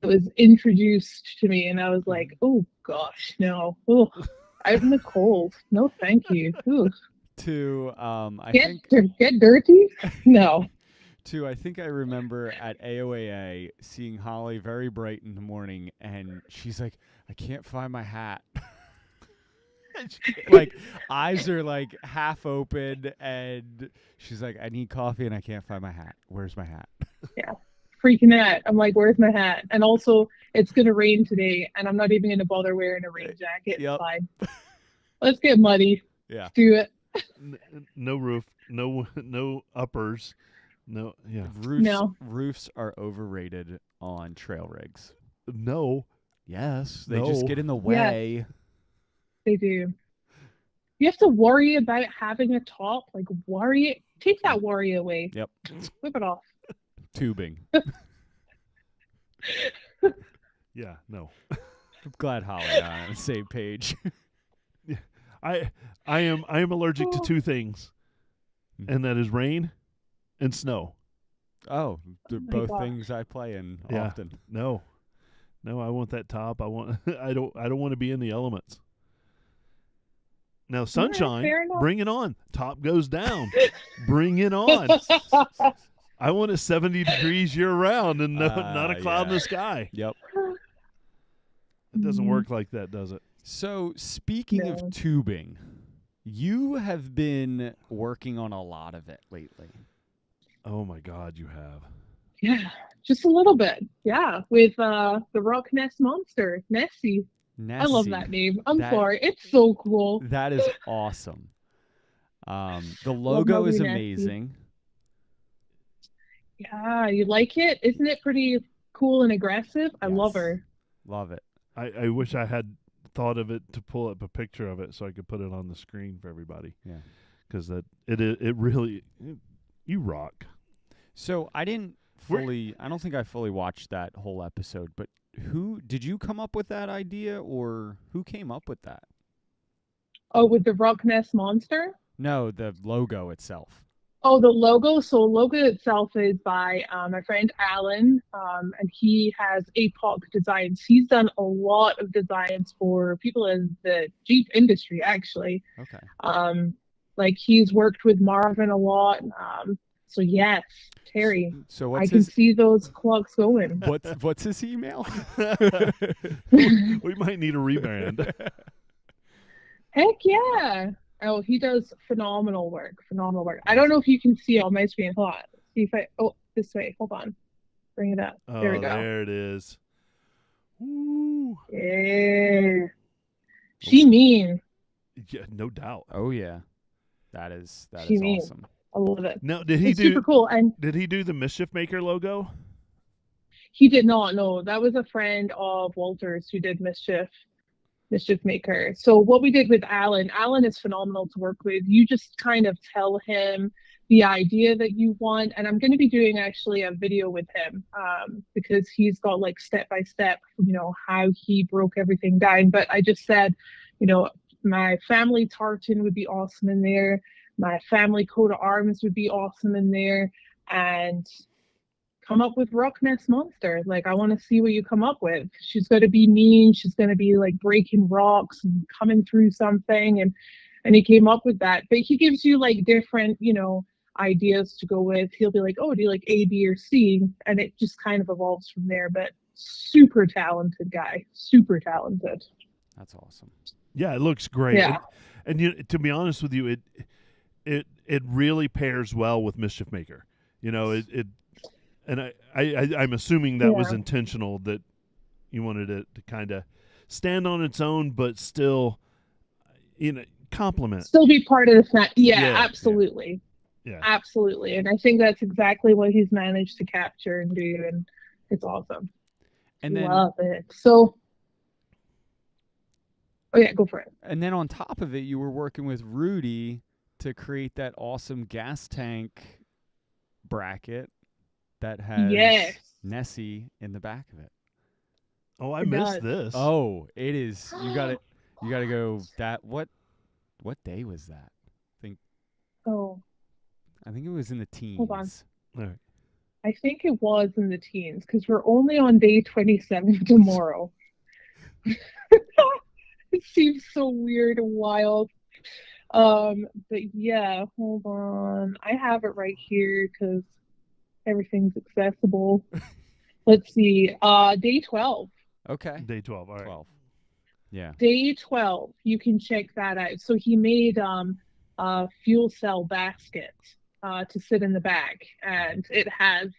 [SPEAKER 3] it was introduced to me, and I was like, oh gosh, no, out in the cold, no, thank you. Ooh. Get dirty? No.
[SPEAKER 1] I think I remember at AOAA seeing Holly very bright in the morning, and she's like, I can't find my hat. Like, eyes are like half open, and she's like, I need coffee and I can't find my hat. Where's my hat?
[SPEAKER 3] Yeah, freaking out. I'm like, where's my hat? And also, it's going to rain today, and I'm not even going to bother wearing a rain jacket. It's fine. Let's get muddy.
[SPEAKER 1] Yeah.
[SPEAKER 3] Let's do it.
[SPEAKER 2] No roof, no uppers. No, yeah.
[SPEAKER 1] Roofs are overrated on trail rigs.
[SPEAKER 2] No.
[SPEAKER 1] Yes, they just get in the way.
[SPEAKER 3] Yes, they do. You have to worry about having a top. Like, take that worry away.
[SPEAKER 1] Yep.
[SPEAKER 3] Whip it off.
[SPEAKER 1] Tubing.
[SPEAKER 2] Yeah, no.
[SPEAKER 1] I'm glad Holly and I are on the same page.
[SPEAKER 2] Yeah. I am allergic to two things: and that is rain and snow.
[SPEAKER 1] Oh, they're
[SPEAKER 3] my
[SPEAKER 1] both
[SPEAKER 3] gosh.
[SPEAKER 1] things I play in
[SPEAKER 2] Yeah.
[SPEAKER 1] often.
[SPEAKER 2] No, I want that top. I want. I don't want to be in the elements. Now, sunshine,
[SPEAKER 3] fair enough.
[SPEAKER 2] bring it on. Top goes down. Bring it on. I want it 70 degrees year round and not a cloud in
[SPEAKER 1] Yeah.
[SPEAKER 2] the sky.
[SPEAKER 1] Yep.
[SPEAKER 2] It doesn't work like that, does it?
[SPEAKER 1] So, speaking
[SPEAKER 3] No.
[SPEAKER 1] of tubing, you have been working on a lot of it lately.
[SPEAKER 2] Oh my God, you have.
[SPEAKER 3] Yeah, just a little bit. Yeah, with the Rockness Monster, Nessie.
[SPEAKER 1] Nessie.
[SPEAKER 3] I love that name. I'm
[SPEAKER 1] That-
[SPEAKER 3] sorry. It's so cool.
[SPEAKER 1] That is awesome. The
[SPEAKER 3] Love
[SPEAKER 1] logo
[SPEAKER 3] my
[SPEAKER 1] is
[SPEAKER 3] wee Nessie.
[SPEAKER 1] amazing.
[SPEAKER 3] Yeah, you like it? Isn't it pretty cool and aggressive? I love
[SPEAKER 1] Yes.
[SPEAKER 3] her.
[SPEAKER 1] Love it.
[SPEAKER 2] I wish I had thought of it to pull up a picture of it so I could put it on the screen for everybody.
[SPEAKER 1] Yeah.
[SPEAKER 2] Because it really you rock.
[SPEAKER 1] So I didn't
[SPEAKER 2] Where-
[SPEAKER 1] fully. I don't think I fully watched that whole episode. But who did you come up with that idea, or who came up with that?
[SPEAKER 3] Oh, with the Rockness Monster?
[SPEAKER 1] No, the logo itself.
[SPEAKER 3] Oh, the logo. So logo itself is by my friend Alan, and he has APOC Designs. He's done a lot of designs for people in the Jeep industry, actually.
[SPEAKER 1] Okay.
[SPEAKER 3] Like he's worked with Marvin a lot. So yes, Terry,
[SPEAKER 1] So
[SPEAKER 3] I
[SPEAKER 1] what's
[SPEAKER 3] can
[SPEAKER 1] his
[SPEAKER 3] see those clocks going.
[SPEAKER 1] what's his email?
[SPEAKER 2] We might need a rebrand.
[SPEAKER 3] Heck yeah! Oh, he does phenomenal work. Phenomenal work. I don't know if you can see it on my screen. Hold on. See if I. Oh, this way. Hold on. Bring it up.
[SPEAKER 2] Oh,
[SPEAKER 3] There we go.
[SPEAKER 2] there it is. Ooh.
[SPEAKER 3] Yeah. She mean.
[SPEAKER 2] Yeah, no doubt.
[SPEAKER 1] Oh yeah, that is
[SPEAKER 3] She mean.
[SPEAKER 1] awesome.
[SPEAKER 3] I love it.
[SPEAKER 2] Now, did he
[SPEAKER 3] It's super
[SPEAKER 2] do?
[SPEAKER 3] cool. And
[SPEAKER 2] Did he do the Mischief Maker logo?
[SPEAKER 3] he did not know. That was a friend of Walter's who did Mischief Maker. So what we did with Alan is phenomenal to work with. You just kind of tell him the idea that you want. And I'm going to be doing actually a video with him because he's got like step by step, how he broke everything down. But I just said, my family tartan would be awesome in there. My family coat of arms would be awesome in there. And come up with Rockness Monster. Like, I want to see what you come up with. She's going to be mean. She's going to be like breaking rocks and coming through something. And he came up with that. But he gives you like different, ideas to go with. He'll be like, oh, do you like A, B, or C? And it just kind of evolves from there. But super talented guy. Super talented.
[SPEAKER 1] That's awesome.
[SPEAKER 2] Yeah, it looks great.
[SPEAKER 3] Yeah.
[SPEAKER 2] And to be honest with you, it really pairs well with Mischief Maker. And I'm assuming that was
[SPEAKER 3] Yeah.
[SPEAKER 2] intentional, that you wanted it to kind of stand on its own, but still, complement.
[SPEAKER 3] Still be part of the snap. Yeah,
[SPEAKER 2] Yeah,
[SPEAKER 3] absolutely.
[SPEAKER 2] Yeah.
[SPEAKER 3] Absolutely. And I think that's exactly what he's managed to capture and do. And it's awesome.
[SPEAKER 1] And then
[SPEAKER 3] Love it. So, oh yeah, go for it.
[SPEAKER 1] And then on top of it, you were working with Rudy to create that awesome gas tank bracket that has
[SPEAKER 3] Yes.
[SPEAKER 1] Nessie in the back of it.
[SPEAKER 2] Oh, I
[SPEAKER 3] It
[SPEAKER 2] missed
[SPEAKER 3] does.
[SPEAKER 2] this.
[SPEAKER 1] Oh, it is. You got to go. What day was that?
[SPEAKER 3] Oh,
[SPEAKER 1] I think it was in the teens.
[SPEAKER 3] Hold on.
[SPEAKER 2] All right.
[SPEAKER 3] I think it was in the teens because we're only on day 27 tomorrow. It seems so weird and wild. But yeah, hold on. I have it right here because everything's accessible. Let's see. Day 12.
[SPEAKER 1] Okay.
[SPEAKER 2] Day 12. All right.
[SPEAKER 1] 12. Yeah.
[SPEAKER 3] Day 12. You can check that out. So he made a fuel cell basket to sit in the back, and it has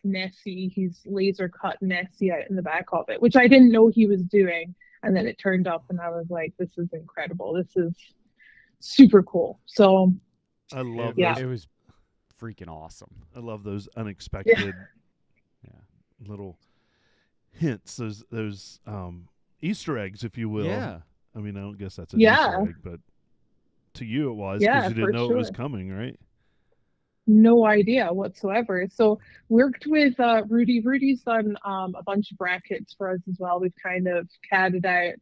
[SPEAKER 3] Nessie. He's laser cut Nessie out in the back of it, which I didn't know he was doing. And then it turned up, and I was like, "This is incredible. This is super cool." So
[SPEAKER 2] I love
[SPEAKER 3] Yeah.
[SPEAKER 2] those.
[SPEAKER 1] It was freaking awesome.
[SPEAKER 2] I love those unexpected
[SPEAKER 1] Yeah.
[SPEAKER 2] little hints, those Easter eggs, if you will.
[SPEAKER 1] Yeah.
[SPEAKER 2] I mean, I don't guess that's an
[SPEAKER 3] Yeah.
[SPEAKER 2] Easter egg, but to you it was,
[SPEAKER 3] Yeah,
[SPEAKER 2] because you didn't
[SPEAKER 3] for
[SPEAKER 2] know it was
[SPEAKER 3] sure.
[SPEAKER 2] coming, right?
[SPEAKER 3] no idea whatsoever. So worked with Rudy. Rudy's done a bunch of brackets for us as well. We've kind of catted out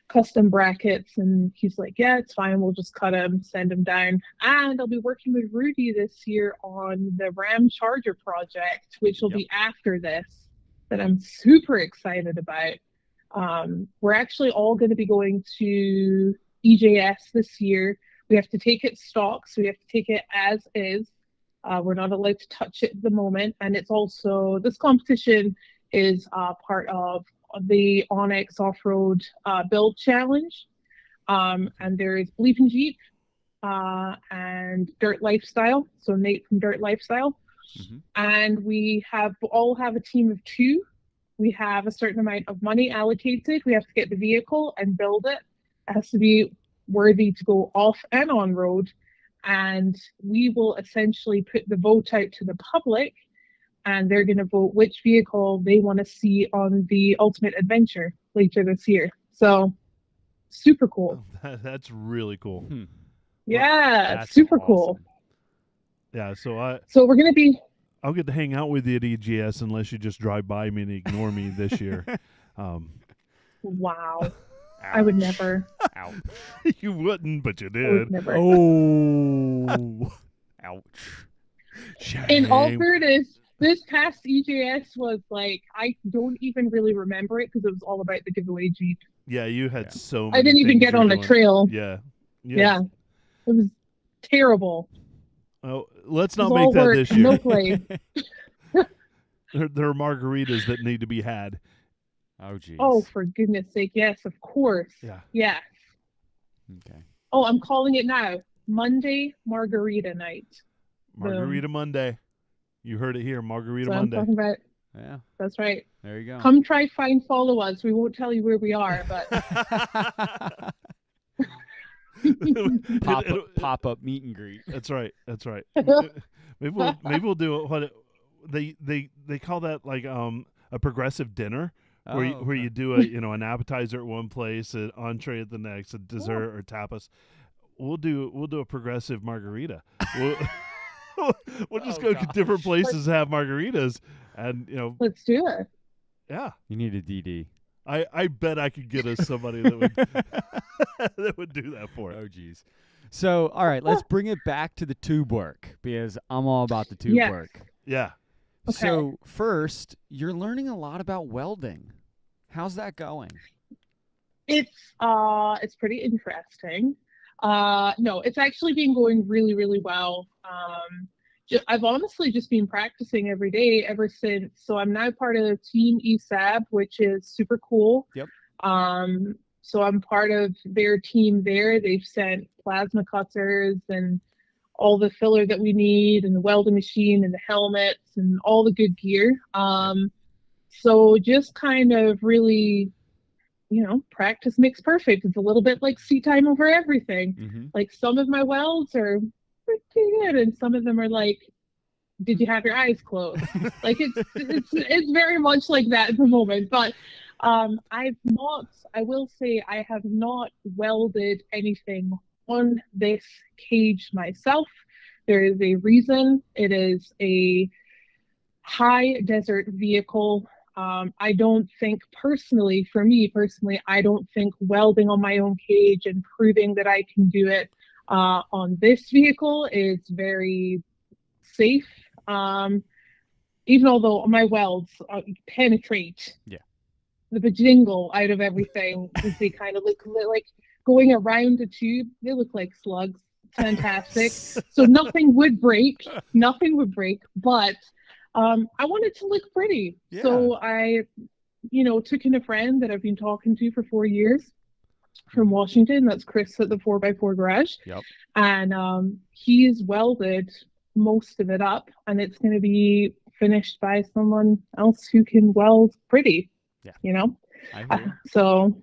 [SPEAKER 3] custom brackets, and he's like, yeah, it's fine, we'll just cut them, send them down. And I'll be working with Rudy this year on the RAM charger project, which will
[SPEAKER 1] Yep.
[SPEAKER 3] be after this, that I'm super excited about. We're actually all going to be going to EJS this year. We have to take it stock, so we have to take it as is. We're not allowed to touch it at the moment. And it's also, this competition is part of the Onyx Off-Road Build Challenge. And there's Belief in Jeep and Dirt Lifestyle. So Nate from Dirt Lifestyle.
[SPEAKER 1] Mhm.
[SPEAKER 3] And we all have a team of 2. We have a certain amount of money allocated. We have to get the vehicle and build it. It has to be worthy to go off and on road. And we will essentially put the vote out to the public, and they're going to vote which vehicle they want to see on the Ultimate Adventure later this year. So, super cool.
[SPEAKER 2] That's really cool.
[SPEAKER 1] Hmm.
[SPEAKER 3] Yeah,
[SPEAKER 1] That's
[SPEAKER 3] super
[SPEAKER 1] awesome.
[SPEAKER 3] cool.
[SPEAKER 2] Yeah, so
[SPEAKER 3] we're going to be...
[SPEAKER 2] I'll get to hang out with you at EGS unless you just drive by me and ignore me this year.
[SPEAKER 3] Wow. I would never.
[SPEAKER 1] Ouch.
[SPEAKER 2] You wouldn't, but you
[SPEAKER 3] I would
[SPEAKER 2] did.
[SPEAKER 3] never.
[SPEAKER 1] Oh. Ouch.
[SPEAKER 2] Shame.
[SPEAKER 3] In all fairness, this past EJS was like, I don't even really remember it because it was all about the giveaway Jeep.
[SPEAKER 2] Yeah, you had
[SPEAKER 1] Yeah.
[SPEAKER 2] so many
[SPEAKER 3] I didn't even
[SPEAKER 2] things
[SPEAKER 3] get
[SPEAKER 2] you were
[SPEAKER 3] on the
[SPEAKER 2] doing.
[SPEAKER 3] trail.
[SPEAKER 2] Yeah.
[SPEAKER 3] Yeah. It was terrible.
[SPEAKER 2] Oh, let's
[SPEAKER 3] It was
[SPEAKER 2] not
[SPEAKER 3] all
[SPEAKER 2] make that
[SPEAKER 3] work,
[SPEAKER 2] this year.
[SPEAKER 3] no play.
[SPEAKER 2] There are margaritas that need to be had.
[SPEAKER 1] Oh, geez.
[SPEAKER 3] Oh, for goodness sake, yes, of course.
[SPEAKER 2] Yeah.
[SPEAKER 3] Yes.
[SPEAKER 1] Okay.
[SPEAKER 3] Oh, I'm calling it now. Monday Margarita Night.
[SPEAKER 2] Margarita Monday. You heard it here, Margarita
[SPEAKER 3] So I'm
[SPEAKER 2] Monday.
[SPEAKER 3] talking about,
[SPEAKER 1] Yeah.
[SPEAKER 3] that's right.
[SPEAKER 1] There you go.
[SPEAKER 3] Come try, find, follow us. We won't tell you where we are, but
[SPEAKER 1] Pop up meet and greet.
[SPEAKER 2] That's right. That's right. Maybe we'll do what they call that, like a progressive dinner where you do an appetizer at one place, an entree at the next, a dessert or tapas. We'll do a progressive margarita. We'll just go to different places, have margaritas, and
[SPEAKER 3] let's do it.
[SPEAKER 2] yeah.
[SPEAKER 1] You need a DD.
[SPEAKER 2] I bet I could get us somebody that would that would do that for it.
[SPEAKER 1] Oh, geez. So, all right, let's bring it back to the tube work because I'm all about the tube
[SPEAKER 3] Yes.
[SPEAKER 1] work.
[SPEAKER 2] Yeah.
[SPEAKER 3] Okay.
[SPEAKER 1] So, first, you're learning a lot about welding. How's that going?
[SPEAKER 3] It's pretty interesting. No, it's actually been going really, really well. I've honestly just been practicing every day ever since. So I'm now part of Team ESAB, which is super cool.
[SPEAKER 1] Yep.
[SPEAKER 3] So I'm part of their team there. They've sent plasma cutters and all the filler that we need, and the welding machine and the helmets and all the good gear. So just kind of really, practice makes perfect. It's a little bit like sea time over everything.
[SPEAKER 1] Mm-hmm.
[SPEAKER 3] Like some of my welds are pretty good, and some of them are like, did you have your eyes closed? Like it's very much like that at the moment. But I will say I have not welded anything on this cage myself. There is a reason. It is a high desert vehicle. I don't think for me personally, I don't think welding on my own cage and proving that I can do it on this vehicle is very safe. Even although my welds penetrate the bajingle out of everything, because they kind of look like going around a tube. They look like slugs. Fantastic. So nothing would break, but I wanted to look pretty.
[SPEAKER 1] Yeah.
[SPEAKER 3] So I, took in a friend that I've been talking to for 4 years from Washington. That's Chris at the 4x4 Garage.
[SPEAKER 1] Yep.
[SPEAKER 3] And he's welded most of it up, and it's going to be finished by someone else who can weld pretty.
[SPEAKER 1] Yeah. I hear you.
[SPEAKER 3] So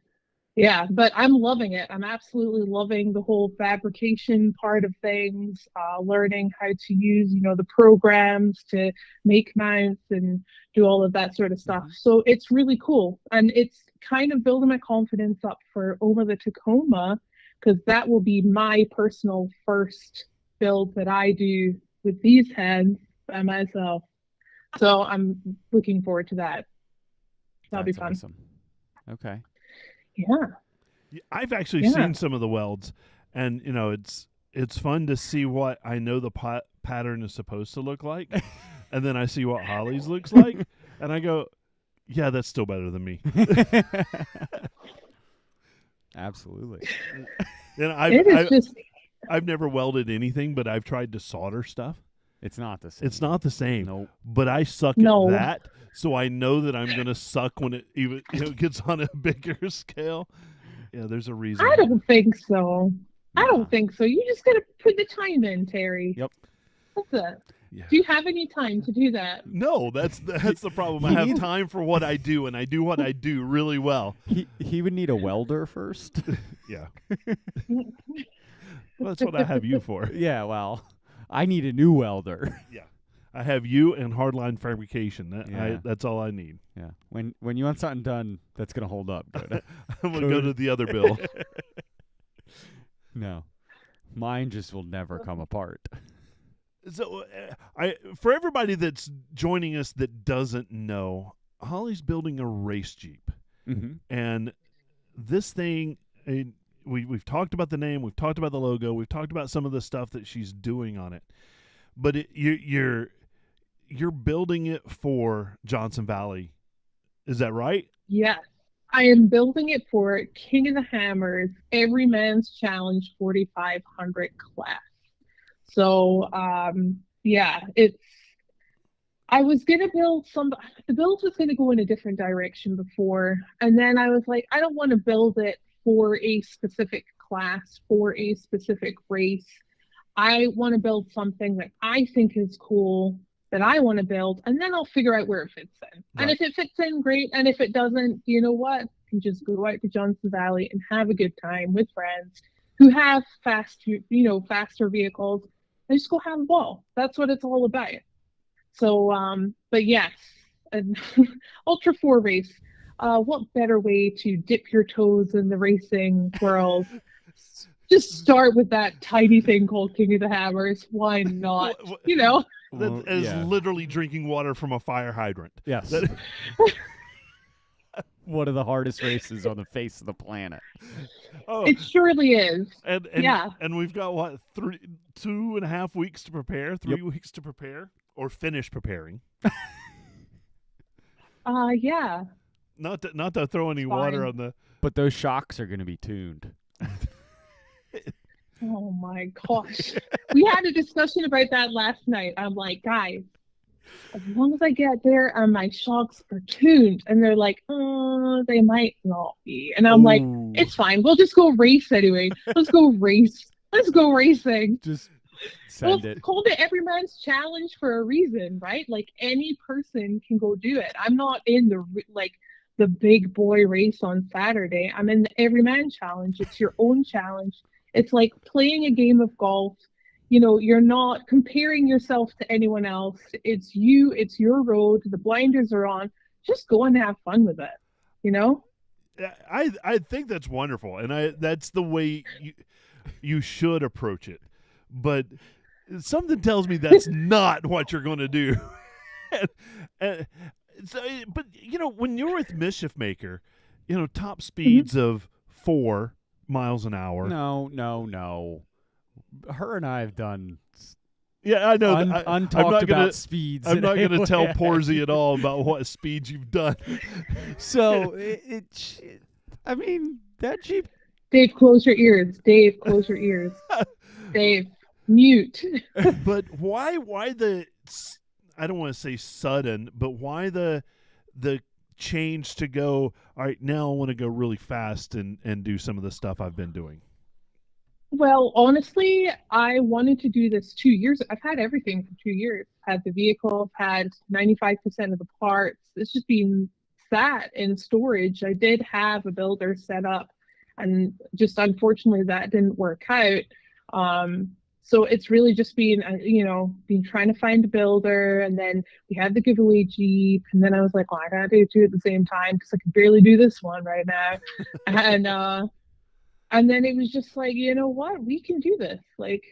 [SPEAKER 3] yeah, but I'm loving it. I'm absolutely loving the whole fabrication part of things, learning how to use, the programs to make mounts and do all of that sort of stuff.
[SPEAKER 1] Mm-hmm.
[SPEAKER 3] So it's really cool. And it's kind of building my confidence up for over the Tacoma, because that will be my personal first build that I do with these hands by myself. So I'm looking forward to that. That'll be fun.
[SPEAKER 1] Awesome. Okay.
[SPEAKER 3] Yeah.
[SPEAKER 2] I've actually
[SPEAKER 3] Yeah.
[SPEAKER 2] seen some of the welds, and it's fun to see what I know the pattern is supposed to look like, and then I see what Hollie's looks like, and I go, yeah, that's still better than me.
[SPEAKER 1] Absolutely.
[SPEAKER 2] And
[SPEAKER 3] It is just
[SPEAKER 2] I've never welded anything, but I've tried to solder stuff.
[SPEAKER 1] It's not the same.
[SPEAKER 2] It's not the same.
[SPEAKER 1] Nope.
[SPEAKER 2] But I suck
[SPEAKER 3] No.
[SPEAKER 2] at that, so I know that I'm gonna suck when it even gets on a bigger scale. Yeah, there's a reason.
[SPEAKER 3] I don't think so. I
[SPEAKER 1] Nah.
[SPEAKER 3] don't think so. You just gotta put the time in, Terry.
[SPEAKER 1] Yep.
[SPEAKER 3] That's it.
[SPEAKER 2] Yeah.
[SPEAKER 3] Do you have any time to do that?
[SPEAKER 2] No, that's the problem. I
[SPEAKER 1] He
[SPEAKER 2] have
[SPEAKER 1] needs-
[SPEAKER 2] time for what I do, and I do what I do really well.
[SPEAKER 1] He would need a welder first.
[SPEAKER 2] Yeah. Well, that's what I have you for.
[SPEAKER 1] Yeah, well, I need a new welder.
[SPEAKER 2] Yeah. I have you and hardline fabrication.
[SPEAKER 1] Yeah.
[SPEAKER 2] That's all I need.
[SPEAKER 1] Yeah. When you want something done that's gonna hold up, good.
[SPEAKER 2] I'm going to go to the other bill.
[SPEAKER 1] No. Mine just will never come apart.
[SPEAKER 2] So, for everybody that's joining us that doesn't know, Hollie's building a race Jeep.
[SPEAKER 1] Mm-hmm.
[SPEAKER 2] And this thing, we've talked about the name, we've talked about the logo, we've talked about some of the stuff that she's doing on it. But you're building it for Johnson Valley. Is that right?
[SPEAKER 3] Yes. I am building it for King of the Hammers, Every Man's Challenge 4500 class. So, yeah, I was going to build the build was going to go in a different direction before. And then I was like, I don't want to build it for a specific class, for a specific race. I want to build something that I think is cool, that I want to build, and then I'll figure out where it fits in.
[SPEAKER 2] Right.
[SPEAKER 3] And if it fits in, great. And if it doesn't, you know what? You can just go out to Johnson Valley and have a good time with friends who have faster vehicles, and just go have a ball. That's what it's all about. So, but yes, an Ultra 4 race. What better way to dip your toes in the racing world? Just start with that tiny thing called King of the Hammers. Why not?
[SPEAKER 2] That is
[SPEAKER 1] yeah.
[SPEAKER 2] literally drinking water from a fire hydrant.
[SPEAKER 1] Yes.
[SPEAKER 2] That-
[SPEAKER 1] One of the hardest races on the face of the planet.
[SPEAKER 2] Oh,
[SPEAKER 3] It surely is.
[SPEAKER 2] and
[SPEAKER 3] yeah.
[SPEAKER 2] and we've got what 2.5 weeks to prepare, 3 weeks to prepare, or finish preparing.
[SPEAKER 3] Yeah.
[SPEAKER 2] Not to throw any water
[SPEAKER 3] Fine.
[SPEAKER 2] on the.
[SPEAKER 1] But those shocks are going to be tuned.
[SPEAKER 3] Oh my gosh. We had a discussion about that last night. I'm like, guys, as long as I get there and my shocks are tuned, and they're like, they might not be. And I'm like,
[SPEAKER 1] Ooh.
[SPEAKER 3] it's fine. We'll just go race anyway. Let's go race. Let's go racing.
[SPEAKER 1] Just send
[SPEAKER 3] Well,
[SPEAKER 1] it.
[SPEAKER 3] called it Every Man's Challenge for a reason, right? Like any person can go do it. I'm not in the big boy race on Saturday. I'm in the Every Man Challenge. It's your own challenge. It's like playing a game of golf. You're not comparing yourself to anyone else. It's you. It's your road. The blinders are on. Just go and have fun with it.
[SPEAKER 2] I think that's wonderful, and that's the way you should approach it. But something tells me that's not what you're going to do. But when you're with Mischief Maker, top speeds of 4 miles an hour.
[SPEAKER 1] No. Her and I have done
[SPEAKER 2] Yeah, I know.
[SPEAKER 1] untalked about speeds.
[SPEAKER 2] I'm not going to tell
[SPEAKER 1] anyway.
[SPEAKER 2] Porzy at all about what speeds you've done.
[SPEAKER 1] So I mean, that Jeep.
[SPEAKER 3] Dave, close your ears. Dave, close your ears. Dave, mute.
[SPEAKER 2] But why the? I don't want to say sudden, but why the change to go? All right, now I want to go really fast and do some of the stuff I've been doing.
[SPEAKER 3] Well, honestly, I wanted to do this 2 years. I've had everything for 2 years. Had the vehicle, had 95% of the parts. It's just been sat in storage. I did have a builder set up, and just unfortunately that didn't work out. So it's really just been trying to find a builder, and then we had the giveaway Jeep, and then I was like, well, I gotta do two at the same time because I can barely do this one right now. And then it was just like, you know what, we can do this. Like,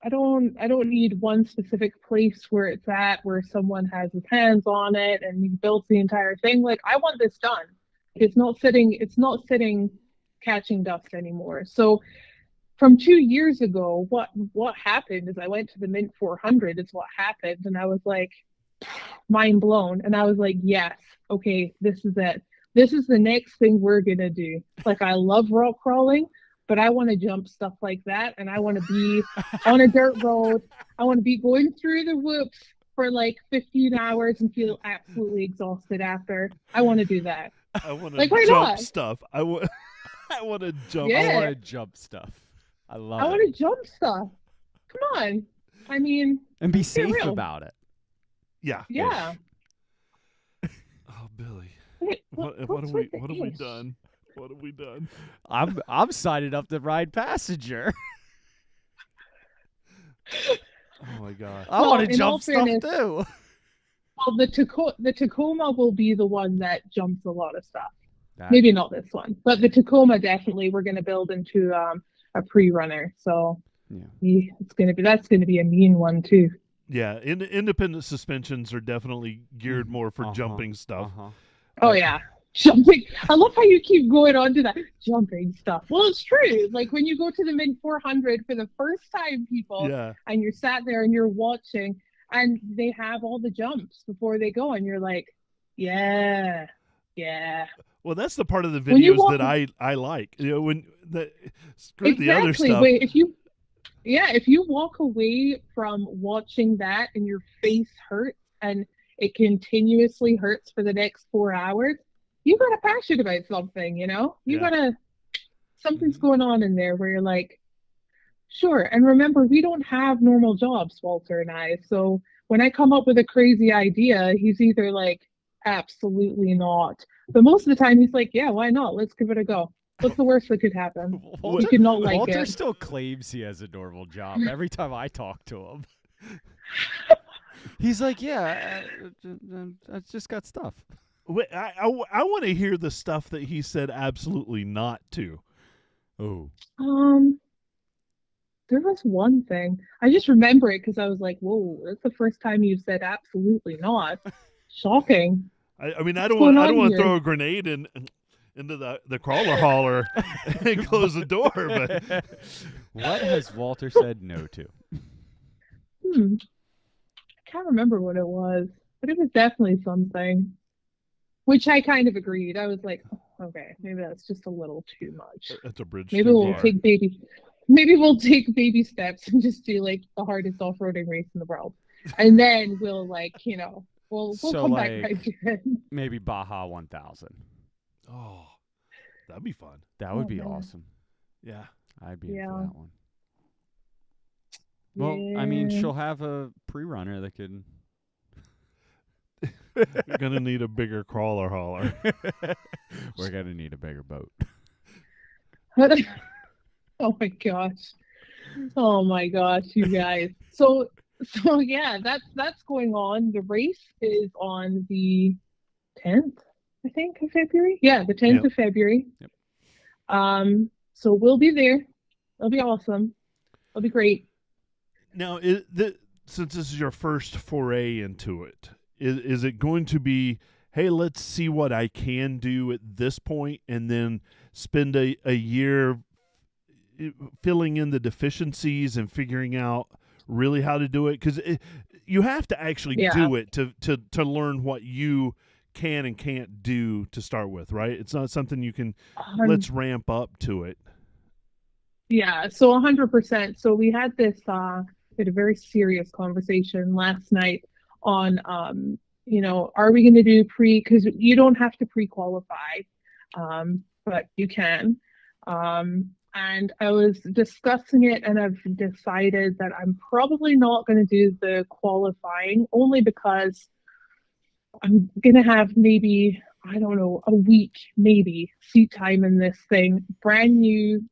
[SPEAKER 3] I don't need one specific place where it's at, where someone has his hands on it and he builds the entire thing. Like, I want this done. It's not sitting catching dust anymore. So from 2 years ago, what happened is I went to the Mint 400 is what happened, and I was like mind blown, and I was like, yes, okay, this is it. This is the next thing we're gonna do. Like, I love rock crawling, but I want to jump stuff like that, and I want to be on a dirt road. I want to be going through the whoops for like 15 hours and feel absolutely exhausted after. I want to do that.
[SPEAKER 2] I want to
[SPEAKER 3] Like, why
[SPEAKER 2] jump
[SPEAKER 3] not?
[SPEAKER 2] stuff. I want to jump.
[SPEAKER 1] I
[SPEAKER 3] Yeah.
[SPEAKER 1] want to jump stuff. I love
[SPEAKER 3] I
[SPEAKER 1] it.
[SPEAKER 3] want to jump stuff. Come on. I mean,
[SPEAKER 1] And be
[SPEAKER 3] let's get
[SPEAKER 1] safe
[SPEAKER 3] real.
[SPEAKER 1] about it.
[SPEAKER 2] Yeah.
[SPEAKER 3] Yeah.
[SPEAKER 2] Oh, Billy.
[SPEAKER 3] Wait,
[SPEAKER 2] What have
[SPEAKER 3] what's
[SPEAKER 2] we
[SPEAKER 3] with the
[SPEAKER 2] what have we
[SPEAKER 3] ish?
[SPEAKER 2] done? What have we done?
[SPEAKER 1] I'm signing up to ride passenger.
[SPEAKER 2] Oh my god.
[SPEAKER 1] I
[SPEAKER 3] Well,
[SPEAKER 1] want to
[SPEAKER 3] in all
[SPEAKER 1] jump stuff
[SPEAKER 3] fairness-
[SPEAKER 1] too.
[SPEAKER 3] Well, the Tacoma will be the one that jumps a lot of stuff.
[SPEAKER 1] That-
[SPEAKER 3] Maybe not this one, but the Tacoma definitely we're going to build into a pre-runner. So
[SPEAKER 1] Yeah.
[SPEAKER 3] that's going to be a mean one too.
[SPEAKER 2] Yeah, independent suspensions are definitely geared more for
[SPEAKER 1] Uh-huh,
[SPEAKER 2] jumping stuff.
[SPEAKER 1] Uh-huh.
[SPEAKER 3] Oh yeah, jumping. I love how you keep going on to that jumping stuff. Well, it's true. Like when you go to the Mint 400 for the first time, people,
[SPEAKER 2] Yeah.
[SPEAKER 3] and you're sat there and you're watching, and they have all the jumps before they go, and you're like, yeah.
[SPEAKER 2] Well, that's the part of the
[SPEAKER 3] When you
[SPEAKER 2] videos
[SPEAKER 3] walk-
[SPEAKER 2] that I like. You know, when screw
[SPEAKER 3] Exactly.
[SPEAKER 2] the other stuff.
[SPEAKER 3] Wait, if you walk away from watching that and your face hurts and it continuously hurts for the next 4 hours, you got a passion about something, you know? Something's going on in there where you're like, sure. And remember, we don't have normal jobs, Walter and I. So when I come up with a crazy idea, he's either like, absolutely not. But most of the time he's like, yeah, why not? Let's give it a go. What's the worst that could happen? You could not like
[SPEAKER 1] Walter
[SPEAKER 3] it.
[SPEAKER 1] still claims he has a normal job every time I talk to him. He's like, yeah, I just got stuff.
[SPEAKER 2] Wait, I want to hear the stuff that he said absolutely not to.
[SPEAKER 1] Oh.
[SPEAKER 3] There was one thing. I just remember it because I was like, whoa, that's the first time you said absolutely not. Shocking.
[SPEAKER 2] I mean, I
[SPEAKER 3] What's
[SPEAKER 2] don't want
[SPEAKER 3] going on
[SPEAKER 2] to
[SPEAKER 3] here?
[SPEAKER 2] throw a grenade into the crawler hauler and close the door, but
[SPEAKER 1] What has Walter said no to?
[SPEAKER 3] I can't remember what it was, but it was definitely something. Which I kind of agreed. I was like, oh, okay, maybe that's just a little too much.
[SPEAKER 2] that's a bridge
[SPEAKER 3] Maybe
[SPEAKER 2] too
[SPEAKER 3] we'll
[SPEAKER 2] far.
[SPEAKER 3] take baby steps and just do like the hardest off-roading race in the world. And then we'll we'll
[SPEAKER 1] So,
[SPEAKER 3] come back
[SPEAKER 1] like,
[SPEAKER 3] right to it.
[SPEAKER 1] Maybe Baja 1000.
[SPEAKER 2] Oh, that'd be fun.
[SPEAKER 1] That would
[SPEAKER 3] Oh,
[SPEAKER 1] be
[SPEAKER 3] man.
[SPEAKER 1] awesome.
[SPEAKER 2] Yeah.
[SPEAKER 1] I'd be in
[SPEAKER 3] Yeah.
[SPEAKER 1] for that one. Well, I mean,
[SPEAKER 3] Yeah.
[SPEAKER 1] she'll have a pre-runner that could.
[SPEAKER 2] You're gonna need a bigger crawler hauler.
[SPEAKER 1] We're gonna need a bigger boat.
[SPEAKER 3] Oh my gosh. Oh my gosh, you guys. So yeah, that's going on. The race is on the 10th, I think, of February. Yeah, the 10th
[SPEAKER 2] Yep.
[SPEAKER 3] of February.
[SPEAKER 1] Yep.
[SPEAKER 3] So we'll be there. It'll be awesome. It'll be great.
[SPEAKER 2] Now, since this is your first foray into it, is it going to be, hey, let's see what I can do at this point, and then spend a year filling in the deficiencies and figuring out really how to do it? Because you have to actually do it to learn what you can and can't do to start with, right? It's not something you can, let's ramp up to it.
[SPEAKER 3] Yeah, so 100%. So we had a very serious conversation last night on, are we going to do because you don't have to pre-qualify, but you can. And I was discussing it, and I've decided that I'm probably not going to do the qualifying, only because I'm going to have maybe, I don't know, a week, maybe, seat time in this thing. Brand new,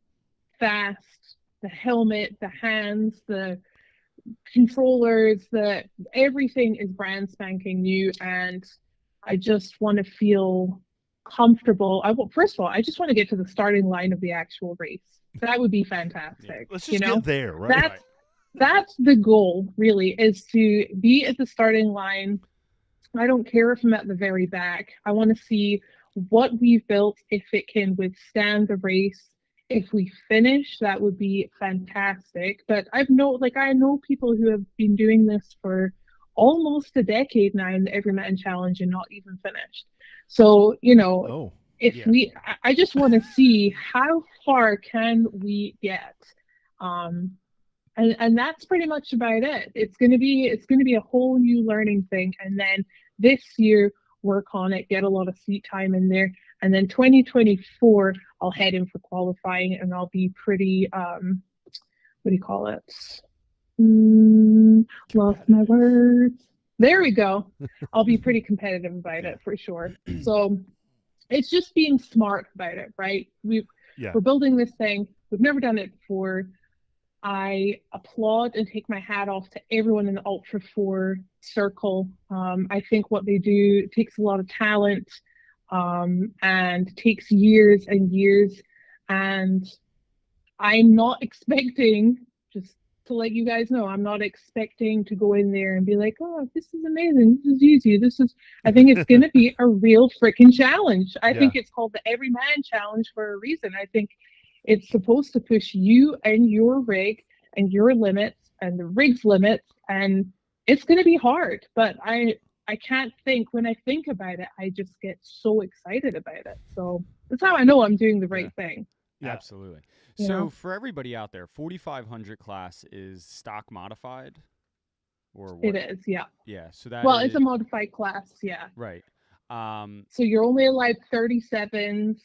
[SPEAKER 3] fast, the helmet, the hands, the controllers, everything is brand spanking new, and I just want to feel comfortable. First of all, I just want to get to the starting line of the actual race. That would be fantastic.
[SPEAKER 2] Yeah. Let's just get there, right?
[SPEAKER 3] That's the goal, really, is to be at the starting line. I don't care if I'm at the very back. I want to see what we've built, if it can withstand the race. If we finish, that would be fantastic. But I know people who have been doing this for almost a decade now in the Everyman Challenge and not even finished. So,
[SPEAKER 2] Oh,
[SPEAKER 3] if
[SPEAKER 1] Yeah.
[SPEAKER 3] I just want to see how far can we get. Um, and that's pretty much about it. It's gonna be a whole new learning thing, and then this year work on it, get a lot of seat time in there, and then 2024 I'll head in for qualifying, and I'll be pretty what do you call it? Lost my words. There we go. I'll be pretty competitive about
[SPEAKER 1] Yeah.
[SPEAKER 3] it for sure. So it's just being smart about it, right? We're building this thing. We've never done it before. I applaud and take my hat off to everyone in the Ultra 4 circle. I think what they do takes a lot of talent and takes years and years. And I'm not expecting, just to let you guys know, I'm not expecting to go in there and be like, oh, this is amazing. This is easy. I think it's going to be a real freaking challenge. I think it's called the Everyman Challenge for a reason. I think it's supposed to push you and your rig and your limits and the rig's limits, and it's going to be hard. But I can't think, when I think about it, I just get so excited about it. So that's how I know I'm doing the right thing.
[SPEAKER 2] Yeah.
[SPEAKER 1] Absolutely.
[SPEAKER 3] You
[SPEAKER 1] So
[SPEAKER 3] know?
[SPEAKER 1] for everybody out there, 4500 class is stock modified, or what?
[SPEAKER 3] It is, yeah.
[SPEAKER 1] Yeah. So that
[SPEAKER 3] Well,
[SPEAKER 1] is
[SPEAKER 3] it's a modified class, yeah.
[SPEAKER 1] right.
[SPEAKER 3] So you're only allowed 37s.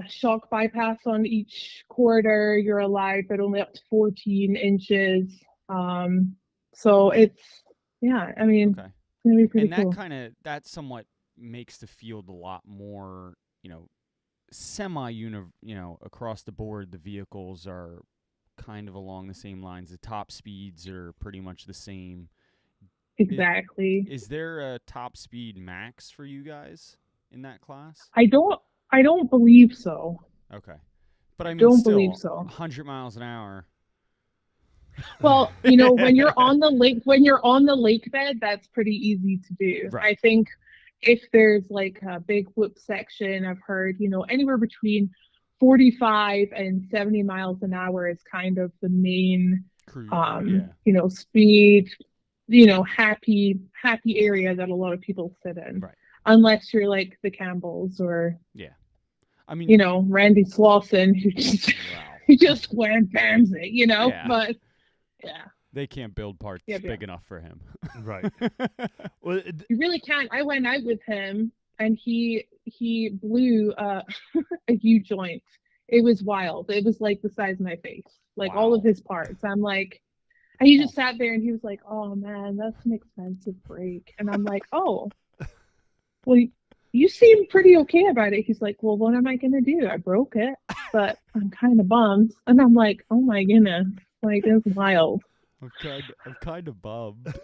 [SPEAKER 3] Shock bypass on each quarter. You're allowed, but only up to 14 inches. So it's, I mean,
[SPEAKER 1] Okay.
[SPEAKER 3] it's gonna be pretty
[SPEAKER 1] And
[SPEAKER 3] cool.
[SPEAKER 1] that somewhat makes the field a lot more, across the board. The vehicles are kind of along the same lines. The top speeds are pretty much the same.
[SPEAKER 3] Exactly.
[SPEAKER 1] Is there a top speed max for you guys in that class?
[SPEAKER 3] I don't believe so.
[SPEAKER 1] Okay. But I mean,
[SPEAKER 3] Don't
[SPEAKER 1] still,
[SPEAKER 3] believe so.
[SPEAKER 1] 100 miles an hour.
[SPEAKER 3] Well, when you're on the lake bed, that's pretty easy to do.
[SPEAKER 1] Right.
[SPEAKER 3] I think if there's like a big whoop section, I've heard, anywhere between 45 and 70 miles an hour is kind of the main, speed, happy area that a lot of people sit in.
[SPEAKER 1] Right.
[SPEAKER 3] Unless you're like the Campbells or,
[SPEAKER 1] I mean,
[SPEAKER 3] Randy Slauson, who just wham bams it, but yeah.
[SPEAKER 1] They can't build parts big enough for him.
[SPEAKER 2] Right. Well,
[SPEAKER 3] you really can't. I went out with him and he blew a U-joint. It was wild. It was like the size of my face, like all of his parts. I'm like, and he just sat there and he was like, oh man, that's an expensive brake. And I'm like, oh, well, you seem pretty okay about it. He's like, well, what am I going to do? I broke it, but I'm kind of bummed. And I'm like, oh my goodness, like that's wild.
[SPEAKER 1] I'm kind of bummed.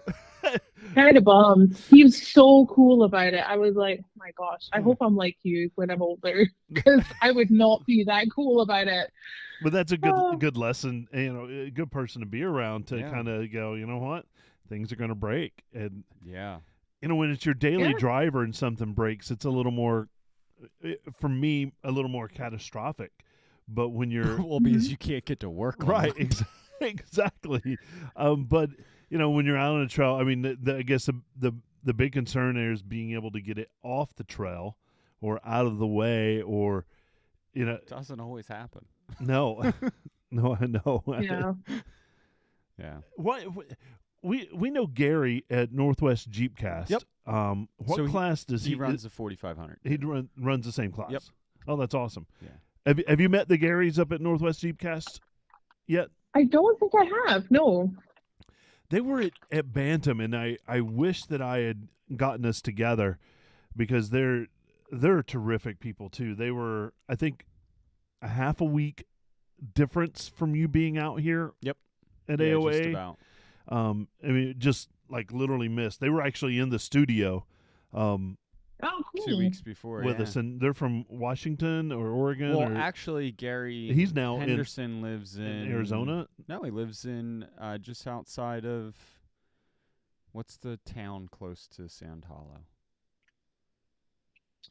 [SPEAKER 3] Kind of bummed. He was so cool about it. I was like, oh my gosh, I hope I'm like you when I'm older, because I would not be that cool about it.
[SPEAKER 2] But that's a good lesson, a good person to be around to kind of go, you know what, things are going to break, and when it's your daily driver and something breaks, it's a little more, for me, a little more catastrophic. But when you're
[SPEAKER 1] because you can't get to work,
[SPEAKER 2] right? Exactly. But when you're out on a trail, I mean, I guess the big concern there is being able to get it off the trail or out of the way, or
[SPEAKER 1] it doesn't always happen.
[SPEAKER 2] No, I know.
[SPEAKER 3] Yeah.
[SPEAKER 1] Yeah.
[SPEAKER 2] What we know Gary at Northwest Jeepcast.
[SPEAKER 1] Yep.
[SPEAKER 2] What class does he?
[SPEAKER 1] He runs the 4500.
[SPEAKER 2] He runs the same class.
[SPEAKER 1] Yep.
[SPEAKER 2] Oh, that's awesome.
[SPEAKER 1] Yeah.
[SPEAKER 2] Have you met the Garys up at Northwest Jeepcast yet?
[SPEAKER 3] I don't think I have. No.
[SPEAKER 2] They were at Bantam, and I wish that I had gotten us together, because they're terrific people too. They were, I think, a half a week difference from you being out here.
[SPEAKER 1] Yep.
[SPEAKER 2] At AOA.
[SPEAKER 1] Just about.
[SPEAKER 2] I mean, just like literally missed. They were actually in the studio.
[SPEAKER 3] Oh, cool.
[SPEAKER 1] 2 weeks before
[SPEAKER 2] with us, and they're from Washington or Oregon.
[SPEAKER 1] Well, actually, Gary
[SPEAKER 2] he's now
[SPEAKER 1] Henderson lives in
[SPEAKER 2] Arizona.
[SPEAKER 1] No, he lives in just outside of, what's the town close to Sand Hollow?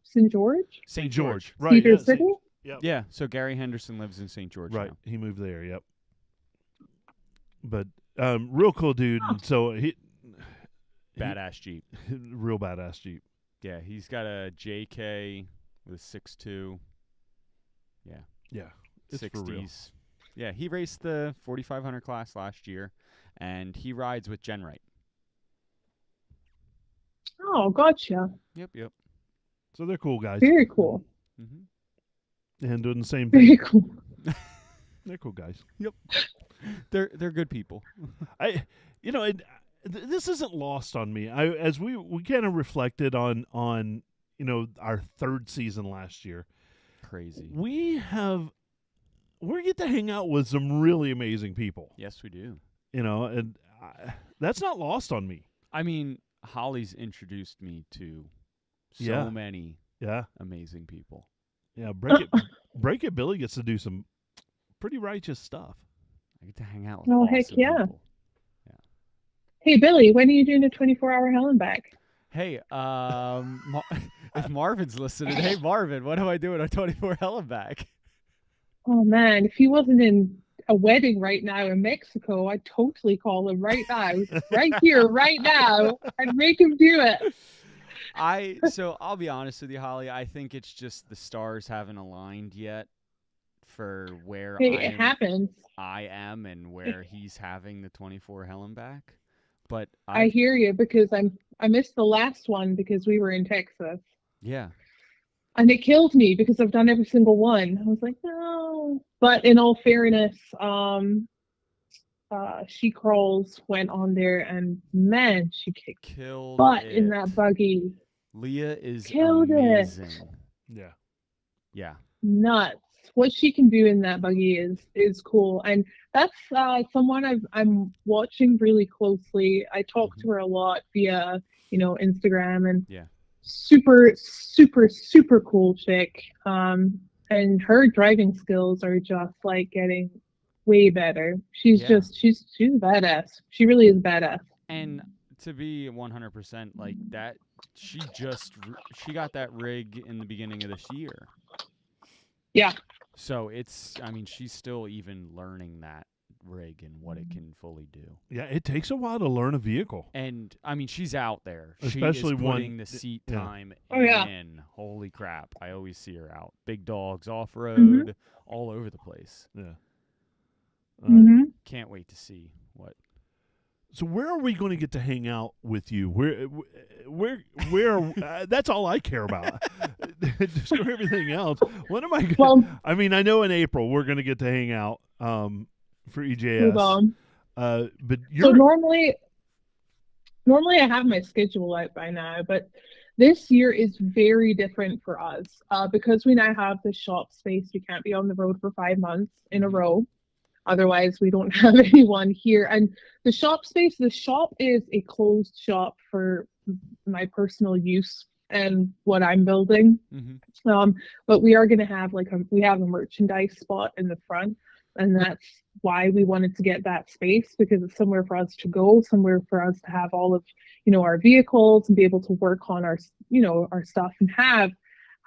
[SPEAKER 3] St. George?
[SPEAKER 1] St. George.
[SPEAKER 2] Right.
[SPEAKER 3] Cedar
[SPEAKER 2] Yeah,
[SPEAKER 3] City?
[SPEAKER 2] Yep.
[SPEAKER 1] Yeah, so Gary Henderson lives in St. George
[SPEAKER 2] Right.
[SPEAKER 1] now.
[SPEAKER 2] He moved there. Yep. But real cool dude.
[SPEAKER 3] Oh.
[SPEAKER 2] And so he
[SPEAKER 1] Badass Jeep.
[SPEAKER 2] real badass Jeep.
[SPEAKER 1] Yeah, he's got a JK with a 6.2. Yeah.
[SPEAKER 2] Yeah. It's for real.
[SPEAKER 1] 60s. Yeah, he raced the 4,500 class last year, and he rides with Genrite.
[SPEAKER 3] Oh, gotcha.
[SPEAKER 1] Yep.
[SPEAKER 2] So they're cool guys.
[SPEAKER 3] Very cool.
[SPEAKER 1] Mm-hmm.
[SPEAKER 2] And doing the same thing.
[SPEAKER 3] Very cool.
[SPEAKER 2] They're cool guys.
[SPEAKER 1] They're good people.
[SPEAKER 2] This isn't lost on me. As we kind of reflected on our third season last year.
[SPEAKER 1] Crazy.
[SPEAKER 2] We get to hang out with some really amazing people.
[SPEAKER 1] Yes, we do.
[SPEAKER 2] And that's not lost on me.
[SPEAKER 1] I mean, Hollie's introduced me to so
[SPEAKER 2] Yeah.
[SPEAKER 1] many
[SPEAKER 2] Yeah.
[SPEAKER 1] amazing people.
[SPEAKER 2] Yeah, Break It Billy gets to do some pretty righteous stuff.
[SPEAKER 1] I get to hang out with
[SPEAKER 3] Oh,
[SPEAKER 1] awesome
[SPEAKER 3] heck yeah.
[SPEAKER 1] people.
[SPEAKER 3] Hey, Billy, when are you doing a 24-hour hell and back?
[SPEAKER 1] Hey, if Marvin's listening, hey Marvin, what am I doing on 24 hell and back?
[SPEAKER 3] Oh, man, if he wasn't in a wedding right now in Mexico, I'd totally call him right now. Right here, right now. I'd make him do it.
[SPEAKER 1] So I'll be honest with you, Holly. I think it's just the stars haven't aligned yet for where
[SPEAKER 3] Hey, it happens.
[SPEAKER 1] I am and where he's having the 24 hell and back. But
[SPEAKER 3] I hear you because I missed the last one because we were in Texas.
[SPEAKER 1] Yeah.
[SPEAKER 3] And it killed me because I've done every single one. I was like, no. But in all fairness, She Crawls went on there and man, she kicked
[SPEAKER 1] Killed
[SPEAKER 3] butt
[SPEAKER 1] it.
[SPEAKER 3] in that buggy.
[SPEAKER 1] Leah is
[SPEAKER 3] Killed
[SPEAKER 1] amazing.
[SPEAKER 2] Yeah.
[SPEAKER 1] Yeah.
[SPEAKER 3] Nuts. What she can do in that buggy is cool. And that's someone I'm watching really closely. I talk to her a lot via, Instagram and
[SPEAKER 1] Yeah.
[SPEAKER 3] super, super, super cool chick. And her driving skills are just like getting way better. She's she's a badass. She really is badass.
[SPEAKER 1] And to be 100% like that, she got that rig in the beginning of this year.
[SPEAKER 3] Yeah.
[SPEAKER 1] So she's still even learning that rig and what it can fully do.
[SPEAKER 2] Yeah, it takes a while to learn a vehicle.
[SPEAKER 1] And she's out there.
[SPEAKER 2] Especially
[SPEAKER 1] she is putting the seat time in. Holy crap. I always see her out. Big dogs, off-road, all over the place.
[SPEAKER 2] Yeah.
[SPEAKER 1] Can't wait to see what.
[SPEAKER 2] So where are we going to get to hang out with you? Where that's all I care about. Just for everything else. When am I going?
[SPEAKER 3] Well,
[SPEAKER 2] I know in April we're going to get to hang out for EJS. But you're
[SPEAKER 3] so normally I have my schedule out by now, but this year is very different for us because we now have the shop space. We can't be on the road for 5 months in a row. Otherwise, we don't have anyone here. And the shop is a closed shop for my personal use and what I'm building. But we are going to have we have a merchandise spot in the front. And that's why we wanted to get that space, because it's somewhere for us to go, somewhere for us to have all of, our vehicles and be able to work on our, our stuff and have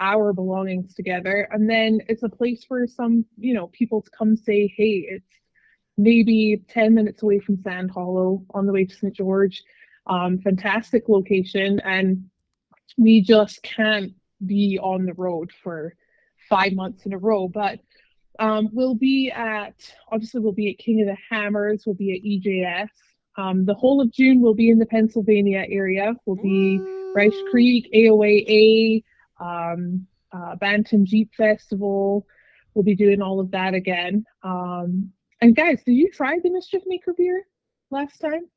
[SPEAKER 3] our belongings together. And then it's a place for some, people to come say, hey, it's maybe 10 minutes away from Sand Hollow on the way to St. George. Fantastic location. And we just can't be on the road for 5 months in a row. But we'll be at King of the Hammers, we'll be at EJS. The whole of June we'll be in the Pennsylvania area. We'll be Rice Creek, AOAA, Bantam Jeep Festival. We'll be doing all of that again. And guys, did you try the Mischief Maker beer last time?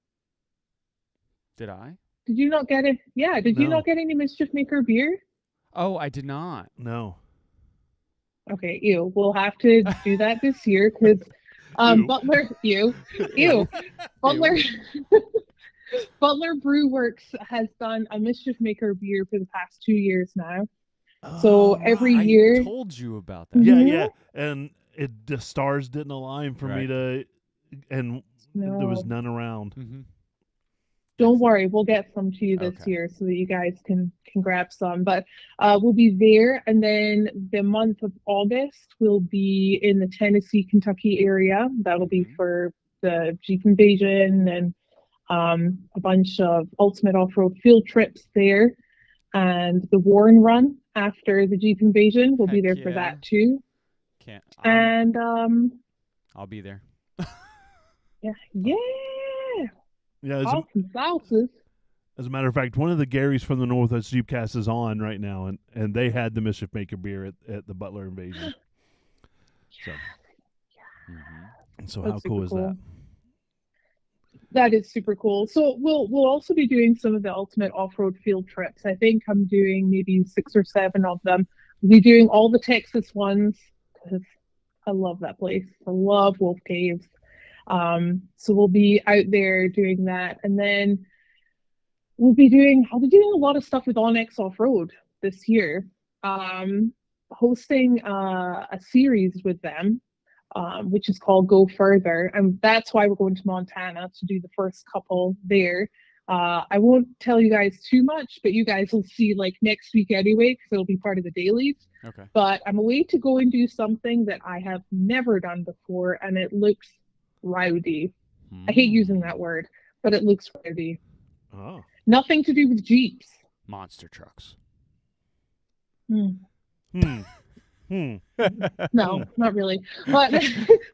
[SPEAKER 1] Did I?
[SPEAKER 3] Did you not get it? Yeah, did you not get any Mischief Maker beer?
[SPEAKER 1] Oh, I did not.
[SPEAKER 2] No.
[SPEAKER 3] Okay, we'll have to do that this year because Butler Brew Works has done a Mischief Maker beer for the past 2 years now. So every year.
[SPEAKER 1] I told you about that.
[SPEAKER 2] Yeah. And the stars didn't align for me to, and there was none around.
[SPEAKER 3] Don't worry, we'll get some to you this
[SPEAKER 1] Okay.
[SPEAKER 3] year so that you guys can grab some. But we'll be there, and then the month of August we'll be in the Tennessee, Kentucky area. That'll be
[SPEAKER 1] Mm-hmm.
[SPEAKER 3] for the Jeep Invasion and a bunch of ultimate off-road field trips there, and the Warren Run after the Jeep Invasion. We'll be
[SPEAKER 1] Heck
[SPEAKER 3] there for
[SPEAKER 1] yeah.
[SPEAKER 3] that too.
[SPEAKER 1] Can't.
[SPEAKER 3] And
[SPEAKER 1] I'll be there.
[SPEAKER 3] yeah, yeah,
[SPEAKER 2] Yeah,
[SPEAKER 3] awesome sauces.
[SPEAKER 2] as a matter of fact, one of the Garys from the Northwest Jeepcast is on right now, and they had the Mischief Maker beer at the Butler Invasion. So,
[SPEAKER 1] Mm-hmm.
[SPEAKER 2] so
[SPEAKER 3] That's
[SPEAKER 2] how
[SPEAKER 3] super
[SPEAKER 2] cool is that?
[SPEAKER 3] That is super cool. So we'll also be doing some of the ultimate off-road field trips. I think I'm doing maybe 6 or 7 of them. We'll be doing all the Texas ones because I love that place. I love Wolf Caves. So we'll be out there doing that, and then I'll be doing a lot of stuff with Onyx Off Road this year. Hosting a series with them, which is called Go Further, and that's why we're going to Montana to do the first couple there. I won't tell you guys too much, but you guys will see like next week anyway, because it'll be part of the dailies.
[SPEAKER 1] Okay.
[SPEAKER 3] But I'm away to go and do something that I have never done before, and it looks rowdy. I hate using that word, but it looks rowdy.
[SPEAKER 2] Oh.
[SPEAKER 3] Nothing to do with Jeeps.
[SPEAKER 1] Monster trucks.
[SPEAKER 3] Hmm.
[SPEAKER 2] Hmm.
[SPEAKER 3] No, not really. But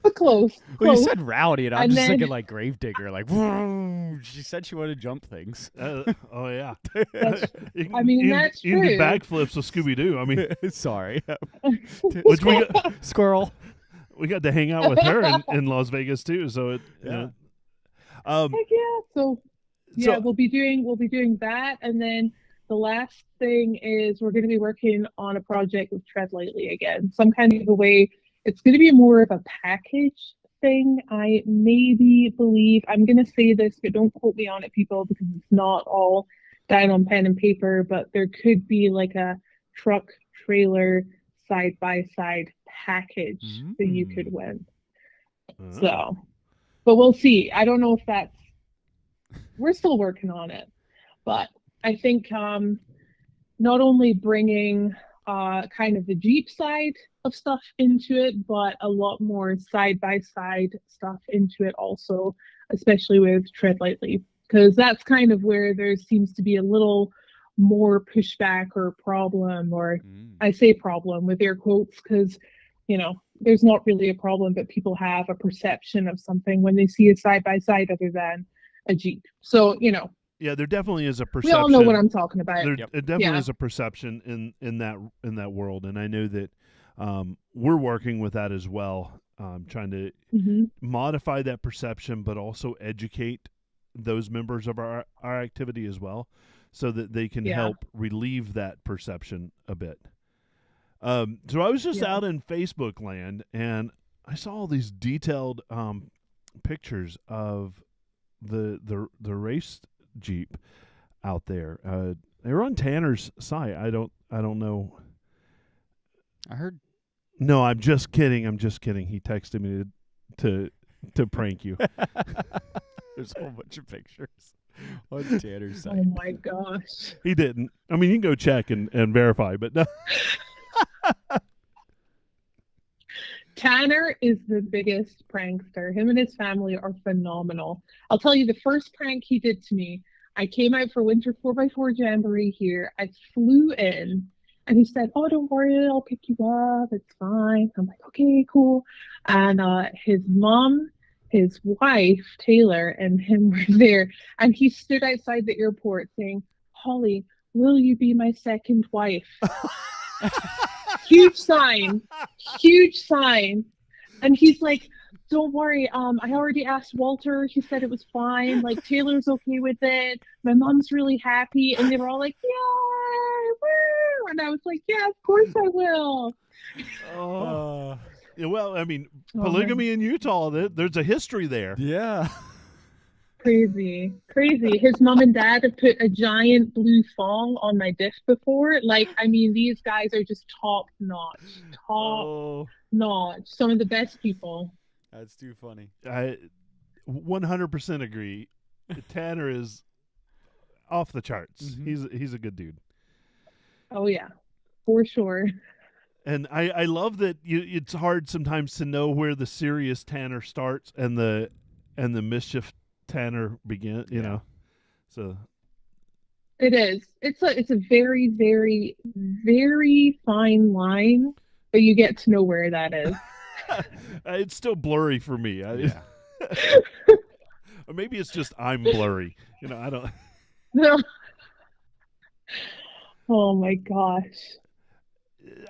[SPEAKER 3] but close.
[SPEAKER 1] Well, you
[SPEAKER 3] Close.
[SPEAKER 1] said rowdy, and I'm
[SPEAKER 3] And
[SPEAKER 1] just
[SPEAKER 3] then-
[SPEAKER 1] thinking like Gravedigger. Like, "Vroom." She said she wanted to jump things.
[SPEAKER 2] Oh yeah.
[SPEAKER 3] That's-
[SPEAKER 2] You
[SPEAKER 3] I mean,
[SPEAKER 2] can-
[SPEAKER 3] that's
[SPEAKER 2] you can do
[SPEAKER 3] true.
[SPEAKER 2] backflips with Scooby Doo. I mean,
[SPEAKER 1] Sorry.
[SPEAKER 2] which
[SPEAKER 1] Squirrel.
[SPEAKER 2] we got to hang out with her in Las Vegas too. So it, you
[SPEAKER 1] Yeah.
[SPEAKER 2] know, um,
[SPEAKER 3] Heck yeah. So yeah,
[SPEAKER 2] So-
[SPEAKER 3] we'll be doing that, and then the last thing is we're going to be working on a project with Tread Lightly again. Some kind of a way. It's going to be more of a package thing. I maybe believe I'm going to say this, but don't quote me on it, people, because it's not all down on pen and paper. But there could be like a truck trailer side by side package that you could win. So, but we'll see. I don't know if that's. We're still working on it, but I think not only bringing kind of the Jeep side of stuff into it, but a lot more side by side stuff into it also, especially with Tread Lightly, because that's kind of where there seems to be a little more pushback or problem, or I say problem with air quotes because, you know, there's not really a problem, but people have a perception of something when they see a side by side other than a Jeep. So, you know,
[SPEAKER 2] yeah, there definitely is a
[SPEAKER 3] we
[SPEAKER 2] perception.
[SPEAKER 3] all know what I'm talking about.
[SPEAKER 2] There
[SPEAKER 1] Yep.
[SPEAKER 2] it definitely
[SPEAKER 3] Yeah.
[SPEAKER 2] is a perception in that world, and I know that we're working with that as well, trying to
[SPEAKER 3] hmm
[SPEAKER 2] modify that perception, but also educate those members of our activity as well, so that they can
[SPEAKER 3] Yeah.
[SPEAKER 2] help relieve that perception a bit. So I was just
[SPEAKER 3] Yeah.
[SPEAKER 2] out in Facebook land, and I saw all these detailed pictures of the race Jeep out there. They were on Tanner's site. I don't know.
[SPEAKER 1] I heard.
[SPEAKER 2] No, I'm just kidding. He texted me to prank you.
[SPEAKER 1] There's a whole bunch of pictures on Tanner's site.
[SPEAKER 3] Oh my gosh.
[SPEAKER 2] He didn't. I mean, you can go check and verify, but no.
[SPEAKER 3] Tanner is the biggest prankster. Him and his family are phenomenal. I'll tell you the first prank he did to me. I came out for Winter 4x4 Jamboree here. I flew in and he said, "Oh, don't worry, I'll pick you up. It's fine." I'm like, "Okay, cool." And his mom, his wife, Taylor, and him were there. And he stood outside the airport saying, "Hollie, will you be my second wife?" Huge sign. And he's like, "Don't worry, I already asked Walter. He said it was fine. Like, Taylor's okay with it. My mom's really happy." And they were all like, "Yay, woo!" And I was like, "Yeah, of course I will."
[SPEAKER 2] Oh. Yeah, well, I mean,
[SPEAKER 3] Oh,
[SPEAKER 2] polygamy in Utah, there's a history there.
[SPEAKER 1] Yeah.
[SPEAKER 3] Crazy. His mom and dad have put a giant blue thong on my disc before. Like, I mean, these guys are just top notch.
[SPEAKER 2] Oh,
[SPEAKER 3] Some of the best people.
[SPEAKER 1] That's too funny.
[SPEAKER 2] I 100% agree. Tanner is off the charts.
[SPEAKER 1] Mhm.
[SPEAKER 2] He's a good dude.
[SPEAKER 3] Oh yeah, for sure.
[SPEAKER 2] And I love that it's hard sometimes to know where the serious Tanner starts and the mischief Tanner begin. You
[SPEAKER 1] Yeah.
[SPEAKER 2] know, so
[SPEAKER 3] It is. It's a very, very, very fine line, but you get to know where that is.
[SPEAKER 2] it's still blurry for me.
[SPEAKER 1] Yeah.
[SPEAKER 2] Or maybe it's just I'm blurry. You know, I don't.
[SPEAKER 3] No. Oh my gosh.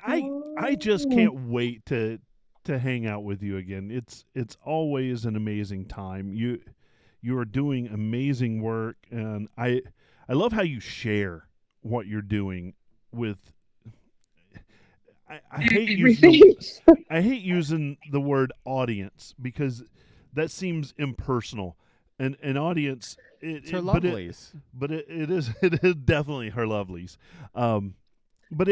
[SPEAKER 2] I just
[SPEAKER 3] Oh.
[SPEAKER 2] can't wait to hang out with you again. It's always an amazing time. You are doing amazing work, and I love how you share what you're doing with. I hate using
[SPEAKER 3] Everything.
[SPEAKER 2] I hate using the word audience because that seems impersonal. And an audience,
[SPEAKER 1] It's her
[SPEAKER 2] but
[SPEAKER 1] lovelies.
[SPEAKER 2] it is it is definitely her lovelies. But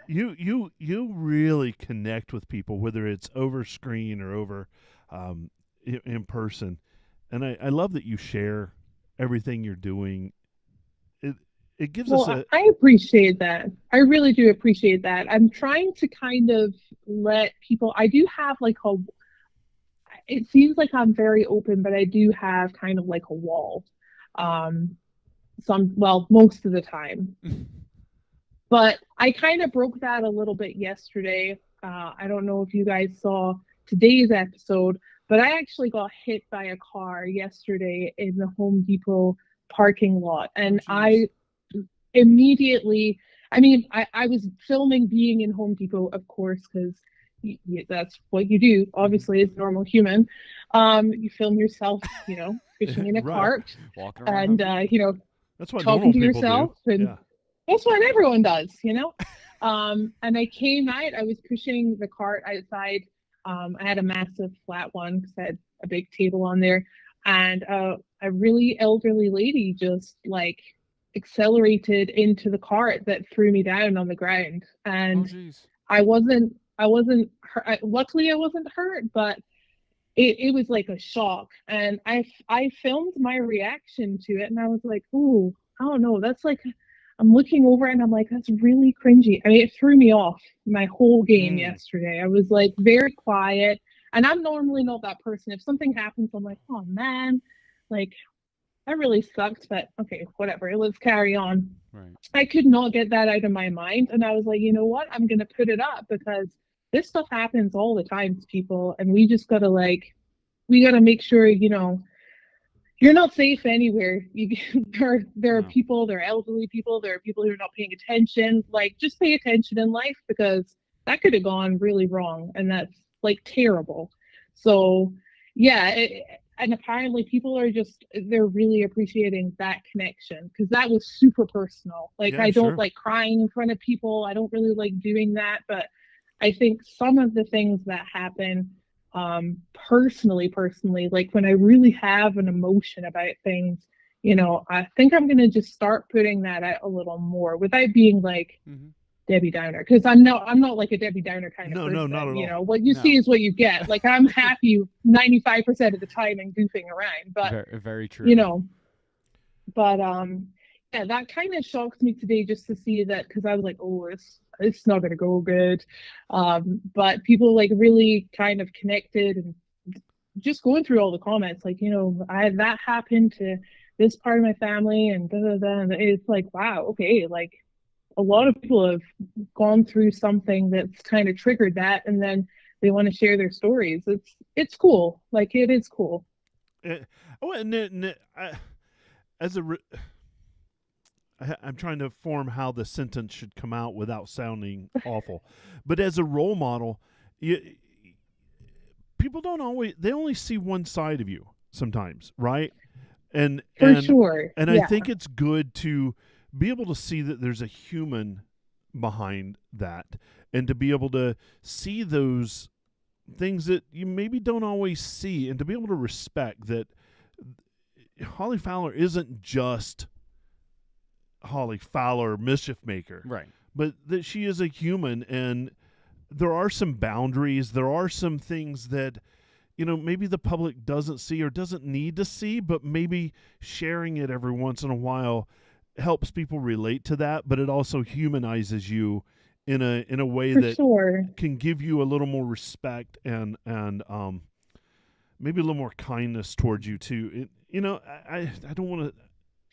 [SPEAKER 2] you really connect with people, whether it's over screen or over in person, and I love that you share everything you're doing. It it gives us
[SPEAKER 3] Well,
[SPEAKER 2] a
[SPEAKER 3] I appreciate that. I really do appreciate that. I'm trying to kind of let people, I do have like a, it seems like I'm very open, but I do have kind of like a wall. Um, well, most of the time. But I kind of broke that a little bit yesterday. I don't know if you guys saw today's episode, but I actually got hit by a car yesterday in the Home Depot parking lot.
[SPEAKER 1] Oh,
[SPEAKER 3] And
[SPEAKER 1] jeez.
[SPEAKER 3] I immediately, I mean, I was filming being in Home Depot, of course, because that's what you do,
[SPEAKER 1] Mhm.
[SPEAKER 3] obviously, as a normal human. You film yourself, fishing in a
[SPEAKER 2] right.
[SPEAKER 3] cart
[SPEAKER 1] Walking around Home
[SPEAKER 3] and,
[SPEAKER 1] Depot.
[SPEAKER 2] That's what
[SPEAKER 3] talking
[SPEAKER 2] normal
[SPEAKER 3] to
[SPEAKER 2] people do.
[SPEAKER 3] yourself. And
[SPEAKER 2] Yeah.
[SPEAKER 3] that's what everyone does. And I came out, I was pushing the cart outside. I had a massive flat one because I had a big table on there. And a really elderly lady just like accelerated into the cart that threw me down on the ground.
[SPEAKER 1] Oh,
[SPEAKER 3] And
[SPEAKER 1] jeez.
[SPEAKER 3] I wasn't hurt. Luckily, I wasn't hurt, but it was like a shock. And I filmed my reaction to it, and I was like, ooh, I don't know. That's like, I'm looking over and I'm like, that's really cringy. I mean, it threw me off my whole game
[SPEAKER 1] Mm.
[SPEAKER 3] yesterday. I was like very quiet, and I'm normally not that person. If something happens, I'm like, oh man, like that really sucked, but okay, whatever. Let's carry on.
[SPEAKER 1] Right.
[SPEAKER 3] I could not get that out of my mind. And I was like, you know what? I'm going to put it up because this stuff happens all the time to people. And we just got to we got to make sure, you're not safe anywhere. There are
[SPEAKER 1] No.
[SPEAKER 3] people, there are elderly people, there are people who are not paying attention. Like, just pay attention in life because that could have gone really wrong. And that's like terrible. So, yeah. And apparently people are they're really appreciating that connection because that was super personal. Like,
[SPEAKER 2] Yeah,
[SPEAKER 3] I don't
[SPEAKER 2] sure.
[SPEAKER 3] like crying in front of people. I don't really like doing that. But I think some of the things that happen personally, like when I really have an emotion about things, I think I'm gonna just start putting that out a little more without being like
[SPEAKER 1] Mhm.
[SPEAKER 3] Debbie Downer, because I'm not like a Debbie Downer kind of
[SPEAKER 2] No, no, not
[SPEAKER 3] person.
[SPEAKER 2] at all.
[SPEAKER 3] What you see
[SPEAKER 1] No.
[SPEAKER 3] is what you get. Like, I'm happy 95% of the time and goofing around, but
[SPEAKER 1] Very, very
[SPEAKER 3] you
[SPEAKER 1] true.
[SPEAKER 3] know but yeah, that kind of shocked me today just to see that, because I was like, oh, it's not gonna go good. But people like really kind of connected, and just going through all the comments, like, I had that happen to this part of my family, and da da da. And it's like, wow, okay, like a lot of people have gone through something that's kind of triggered that, and then they want to share their stories. It's cool. Like, it is cool.
[SPEAKER 2] Eh, oh, and then, as a I'm trying to form how the sentence should come out without sounding awful. But as a role model, people don't always they only see one side of you sometimes, right? And
[SPEAKER 3] For
[SPEAKER 2] and
[SPEAKER 3] sure.
[SPEAKER 2] and I
[SPEAKER 3] Yeah.
[SPEAKER 2] think it's good to be able to see that there's a human behind that and to be able to see those things that you maybe don't always see and to be able to respect that Holly Fowler isn't just Holly Fowler, mischief maker,
[SPEAKER 1] Right.
[SPEAKER 2] but that she is a human and there are some boundaries. There are some things that, maybe the public doesn't see or doesn't need to see, but maybe sharing it every once in a while helps people relate to that, but it also humanizes you in a way
[SPEAKER 3] For
[SPEAKER 2] that
[SPEAKER 3] sure.
[SPEAKER 2] can give you a little more respect and maybe a little more kindness towards you too. I don't want to.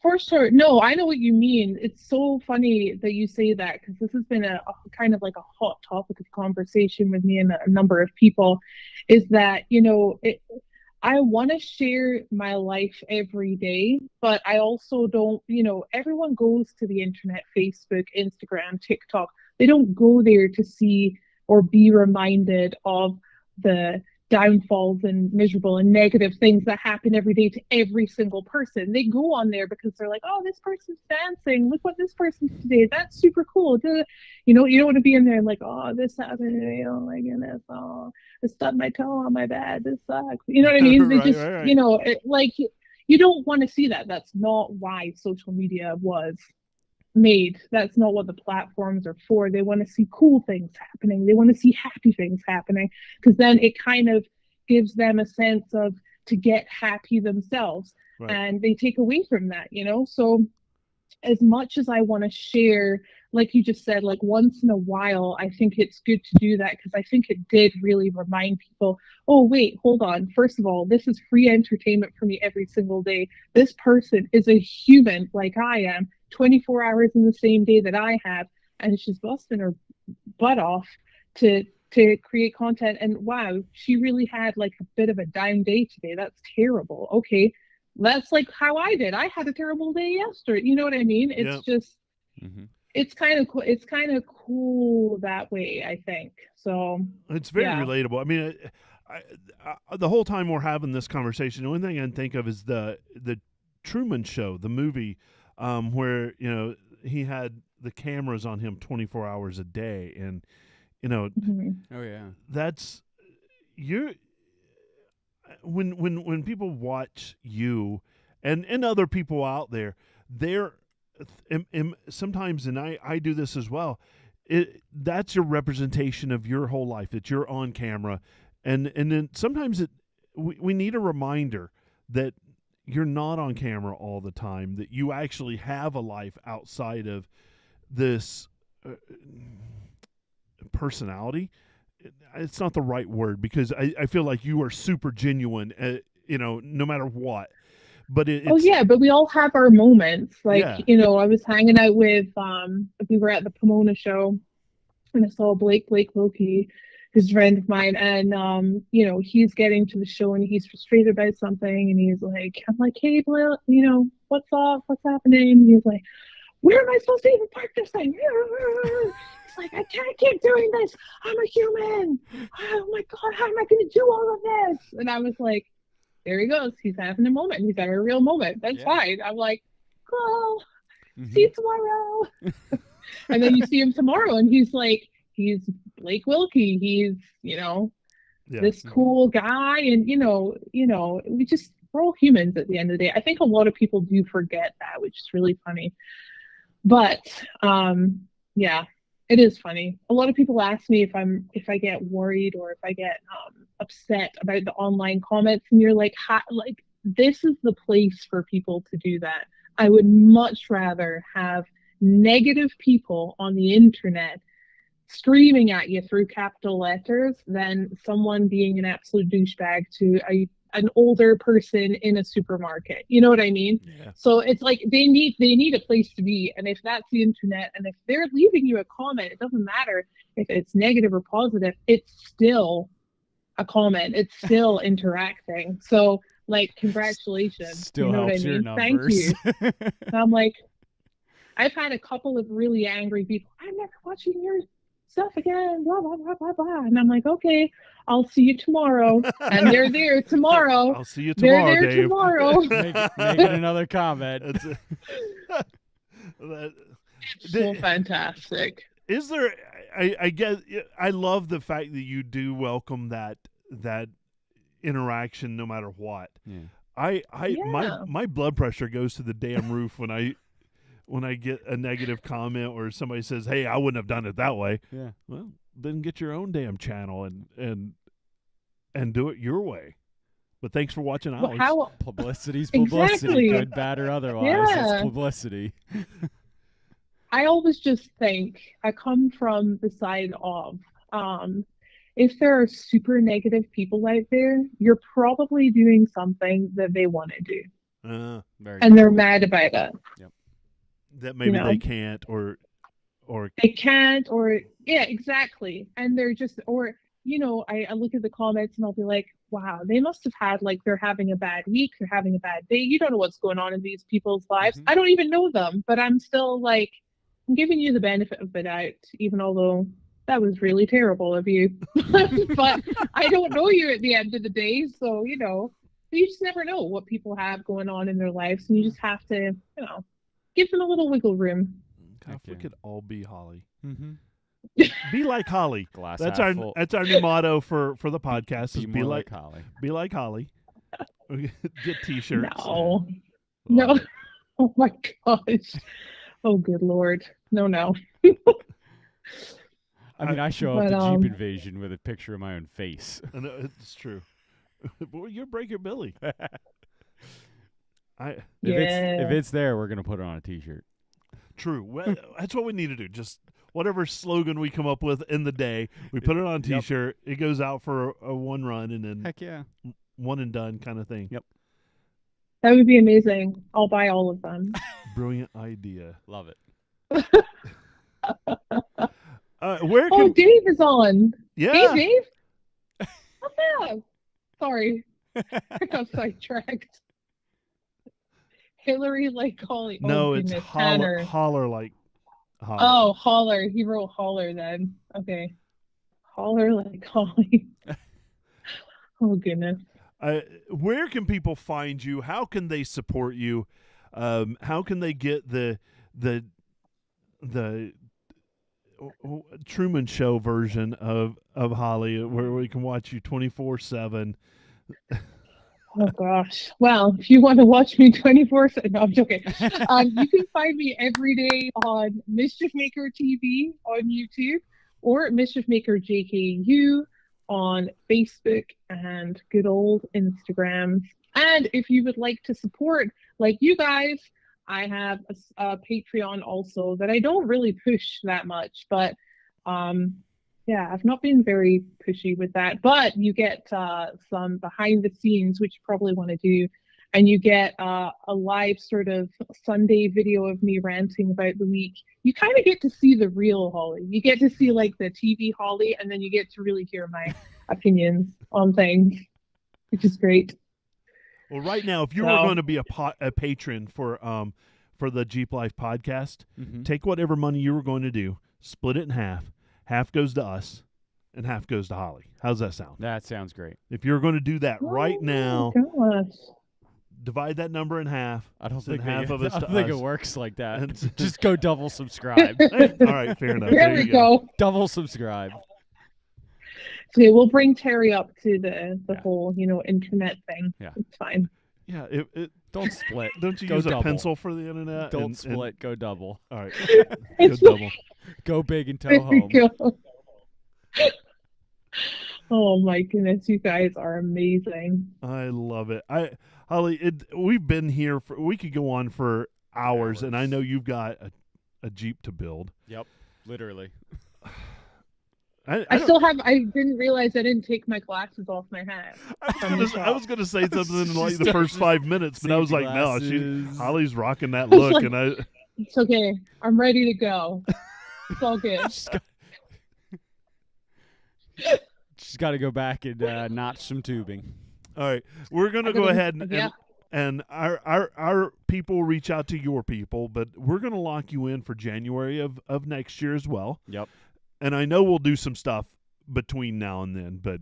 [SPEAKER 3] For sure. No, I know what you mean. It's so funny that you say that because this has been a kind of like a hot topic of conversation with me and a number of people is that, I want to share my life every day, but I also don't, everyone goes to the internet, Facebook, Instagram, TikTok. They don't go there to see or be reminded of the downfalls and miserable and negative things that happen every day to every single person. They go on there because they're like, oh, this person's dancing. Look what this person's today. That's super cool. You don't want to be in there like, oh, this happened to me. Oh my goodness. Oh, I stubbed my toe on my bed. This sucks. You know what I mean? They just, like, you don't want to see that. That's not why social media was made. That's not what the platforms are for. They want to see cool things happening. They want to see happy things happening because then it kind of gives them a sense of to get happy themselves.
[SPEAKER 2] Right.
[SPEAKER 3] And they take away from that, So as much as I want to share, like you just said, like once in a while, I think it's good to do that because I think it did really remind people, oh, wait, hold on. First of all, this is free entertainment for me every single day. This person is a human like I am, 24 hours in the same day that I have, and she's busting her butt off to create content. And wow, she really had like a bit of a down day today. That's terrible. Okay, that's like how I did. I had a terrible day yesterday. You know what I mean? It's just, it's kind of cool. It's kind of cool that way, I think. So
[SPEAKER 2] it's very relatable. I mean, the whole time we're having this conversation, the only thing I can think of is the Truman Show, the movie, where he had the cameras on him 24 hours a day, and
[SPEAKER 1] oh yeah,
[SPEAKER 2] that's when people watch you and other people out there, they're sometimes, and I do this as well. That's your representation of your whole life. That you're on camera, and then sometimes we need a reminder that you're not on camera all the time. That you actually have a life outside of this personality. It's not the right word because I feel like you are super genuine, no matter what. But
[SPEAKER 3] but we all have our moments. Like, I was hanging out with, we were at the Pomona show and I saw Blake Wilkie, who's a friend of mine. And, he's getting to the show and he's frustrated about something. And he's like, I'm like, hey, Blake, what's up? What's happening? And he's like, where am I supposed to even park this thing? It's like, I can't keep doing this. I'm a human. Oh my God, how am I going to do all of this? And I was like, there he goes. He's having a moment. He's having a real moment. That's fine. I'm like, cool. See you tomorrow. And then you see him tomorrow and he's like, he's Blake Wilkie. He's, this cool guy. And, we're all humans at the end of the day. I think a lot of people do forget that, which is really funny. But it is funny. A lot of people ask me if I get worried or if I get upset about the online comments, and you're like, this is the place for people to do that. I would much rather have negative people on the internet screaming at you through capital letters than someone being an absolute douchebag to an older person in a supermarket. You know what I mean?
[SPEAKER 2] Yeah.
[SPEAKER 3] So it's like they need a place to be, and if that's the internet, and if they're leaving you a comment, it doesn't matter if it's negative or positive, it's still a comment. It's still interacting. So like, congratulations.
[SPEAKER 1] Still helps your numbers.
[SPEAKER 3] Thank you. And I'm like, I've had a couple of really angry people. I'm never watching your stuff again, blah, blah, blah, blah, blah. And I'm like, okay, I'll see you tomorrow. And they're there tomorrow.
[SPEAKER 2] I'll see you tomorrow,
[SPEAKER 3] They're there
[SPEAKER 2] Dave.
[SPEAKER 3] tomorrow.
[SPEAKER 1] Making another comment.
[SPEAKER 3] So fantastic.
[SPEAKER 2] Is there, I guess, I love the fact that you do welcome that interaction no matter what.
[SPEAKER 1] Yeah.
[SPEAKER 2] My blood pressure goes to the damn roof when I get a negative comment or somebody says, hey, I wouldn't have done it that way.
[SPEAKER 1] Yeah.
[SPEAKER 2] Well, then get your own damn channel and and do it your way. But thanks for watching
[SPEAKER 3] Well,
[SPEAKER 2] ours.
[SPEAKER 3] how?
[SPEAKER 1] Publicity's publicity,
[SPEAKER 3] Exactly.
[SPEAKER 1] good, bad, or otherwise.
[SPEAKER 3] Yeah.
[SPEAKER 1] It's publicity.
[SPEAKER 3] I always just think I come from the side of if there are super negative people out there, you're probably doing something that they want to do,
[SPEAKER 1] Very
[SPEAKER 3] and
[SPEAKER 1] true.
[SPEAKER 3] they're mad about it.
[SPEAKER 2] that maybe
[SPEAKER 3] you know.
[SPEAKER 2] they can't or
[SPEAKER 3] They can't, or yeah, exactly. And they're just, or I look at the comments and I'll be like, wow, they must have had like they're having a bad week, they're having a bad day. You don't know what's going on in these people's lives.
[SPEAKER 1] Mhm.
[SPEAKER 3] I don't even know them, but I'm still like, I'm giving you the benefit of the doubt, even although that was really terrible of you. But I don't know you at the end of the day, so you just never know what people have going on in their lives, and you just have to, give them a little wiggle room.
[SPEAKER 2] if
[SPEAKER 1] Heck
[SPEAKER 2] we
[SPEAKER 1] yeah.
[SPEAKER 2] could all be Hollie.
[SPEAKER 1] Mm-hmm.
[SPEAKER 2] Be like Hollie.
[SPEAKER 1] Glass
[SPEAKER 2] That's
[SPEAKER 1] half
[SPEAKER 2] our
[SPEAKER 1] full.
[SPEAKER 2] that's our new motto for the podcast.
[SPEAKER 1] Be
[SPEAKER 2] is
[SPEAKER 1] more like Hollie.
[SPEAKER 2] be like Hollie. Get T-shirts.
[SPEAKER 3] No.
[SPEAKER 2] Love
[SPEAKER 3] No.
[SPEAKER 2] it.
[SPEAKER 3] Oh my gosh. Oh, good Lord. No.
[SPEAKER 1] I mean, I show up
[SPEAKER 3] But,
[SPEAKER 1] to Jeep Invasion with a picture of my own face.
[SPEAKER 2] I know, it's true. But you're Breaker Billy.
[SPEAKER 1] If
[SPEAKER 3] Yeah.
[SPEAKER 1] it's there, we're gonna put it on a T-shirt.
[SPEAKER 2] True. Well, that's what we need to do. Just whatever slogan we come up with in the day, we put it on a T-shirt. It goes out for a one run and then
[SPEAKER 1] Heck yeah.
[SPEAKER 2] one and done kind of thing.
[SPEAKER 1] Yep.
[SPEAKER 3] That would be amazing. I'll buy all of them.
[SPEAKER 2] Brilliant idea.
[SPEAKER 1] Love it.
[SPEAKER 2] Where
[SPEAKER 3] Oh,
[SPEAKER 2] can
[SPEAKER 3] Dave is on.
[SPEAKER 2] yeah?
[SPEAKER 3] Hey, Dave. What's up? Sorry. I got sidetracked. Hillary like Hollie.
[SPEAKER 2] No,
[SPEAKER 3] Oh,
[SPEAKER 2] it's
[SPEAKER 3] goodness.
[SPEAKER 2] holler
[SPEAKER 3] Tanner.
[SPEAKER 2] like holler.
[SPEAKER 3] Oh, holler. He wrote holler then. Okay. Holler like Hollie. Oh, goodness.
[SPEAKER 2] Where can people find you? How can they support you? How can they get the Truman Show version of Hollie, where we can watch you 24/7?
[SPEAKER 3] Oh gosh. Well, if you want to watch me 24/7, no, I'm joking. You can find me every day on Mischief Maker TV on YouTube or Mischief Maker JKU on Facebook and good old Instagram. And if you would like to support, like you guys, I have a Patreon also that I don't really push that much, but yeah, I've not been very pushy with that, but you get some behind the scenes, which you probably want to do, and you get a live sort of Sunday video of me ranting about the week. You kind of get to see the real Hollie. You get to see like the TV Hollie, and then you get to really hear my opinions on things, which is great.
[SPEAKER 2] Well, right now, if you were going to be a patron for the Jeep Life podcast, take whatever money you were going to do, split it in half. Half goes to us, and half goes to Hollie. How's that sound?
[SPEAKER 1] That sounds great.
[SPEAKER 2] If you're going to do that right now,
[SPEAKER 3] Gosh.
[SPEAKER 2] divide that number in half.
[SPEAKER 1] I don't
[SPEAKER 2] send
[SPEAKER 1] think
[SPEAKER 2] half of us
[SPEAKER 1] I
[SPEAKER 2] to
[SPEAKER 1] don't think it
[SPEAKER 2] us.
[SPEAKER 1] works like that.
[SPEAKER 2] And-
[SPEAKER 1] Just go double subscribe.
[SPEAKER 2] Hey, all right, fair enough.
[SPEAKER 3] There we go.
[SPEAKER 1] Double subscribe.
[SPEAKER 3] So we'll bring Terry up to the
[SPEAKER 1] Yeah.
[SPEAKER 3] whole, internet thing.
[SPEAKER 1] Yeah.
[SPEAKER 3] It's fine.
[SPEAKER 2] Yeah,
[SPEAKER 1] Don't split.
[SPEAKER 2] don't you
[SPEAKER 1] Go
[SPEAKER 2] use
[SPEAKER 1] double.
[SPEAKER 2] a pencil for the internet?
[SPEAKER 1] Don't
[SPEAKER 2] and-
[SPEAKER 1] split. Go double.
[SPEAKER 2] all right, go
[SPEAKER 3] It's
[SPEAKER 2] double.
[SPEAKER 1] Go big and
[SPEAKER 3] There
[SPEAKER 1] toe
[SPEAKER 3] we
[SPEAKER 1] home.
[SPEAKER 3] go. Oh my goodness, you guys are amazing.
[SPEAKER 2] I love it. Hollie, we've been here for. We could go on for hours, and I know you've got a Jeep to build.
[SPEAKER 1] Yep. Literally.
[SPEAKER 3] I
[SPEAKER 2] don't-
[SPEAKER 3] didn't realize I didn't take my glasses off my hat.
[SPEAKER 2] I was gonna say something in like the
[SPEAKER 1] She's
[SPEAKER 2] first 5 minutes, but I was
[SPEAKER 1] Safety
[SPEAKER 2] like, no,
[SPEAKER 1] glasses.
[SPEAKER 2] Hollie's rocking that
[SPEAKER 3] I was
[SPEAKER 2] look,
[SPEAKER 3] like-
[SPEAKER 2] and I.
[SPEAKER 3] It's okay. I'm ready to go. It's all good.
[SPEAKER 1] She's got to go back and notch some tubing.
[SPEAKER 2] All right, we're gonna
[SPEAKER 3] I
[SPEAKER 2] go
[SPEAKER 3] gotta-
[SPEAKER 2] ahead and,
[SPEAKER 3] yeah.
[SPEAKER 2] and our people reach out to your people, but we're gonna lock you in for January of next year as well.
[SPEAKER 1] Yep.
[SPEAKER 2] And I know we'll do some stuff between now and then, but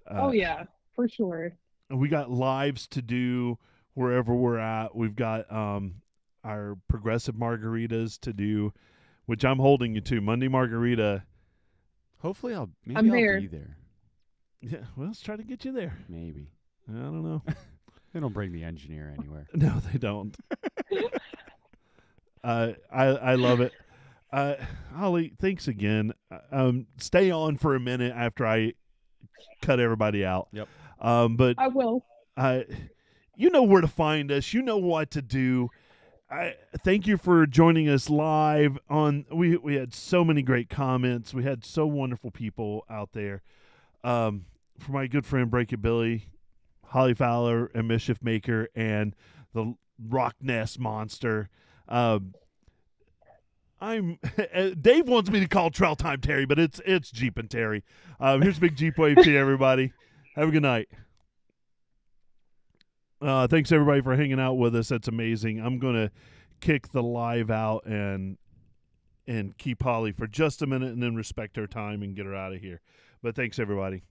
[SPEAKER 3] Oh yeah, for sure.
[SPEAKER 2] we got lives to do wherever we're at. We've got our progressive margaritas to do, which I'm holding you to. Monday margarita.
[SPEAKER 1] Hopefully I'll
[SPEAKER 3] I'm there.
[SPEAKER 1] be there.
[SPEAKER 2] Yeah, well, let's try to get you there.
[SPEAKER 1] Maybe.
[SPEAKER 2] I don't know.
[SPEAKER 1] They don't bring the engineer anywhere.
[SPEAKER 2] No, they don't. I love it. Hollie, thanks again. Stay on for a minute after I cut everybody out.
[SPEAKER 1] Yep.
[SPEAKER 2] But
[SPEAKER 3] I will.
[SPEAKER 2] you know where to find us. You know what to do. I thank you for joining us live on. We had so many great comments. We had so wonderful people out there. For my good friend Break It Billy, Hollie Fowler, and Mischief Maker, and the Rockness Monster. I'm Dave wants me to call Trail Time Terry, but it's Jeep and Terry. Here's a big Jeep wave to you, everybody. Have a good night. Thanks everybody for hanging out with us. That's amazing. I'm gonna kick the live out and keep Holly for just a minute and then respect her time and get her out of here. But thanks everybody.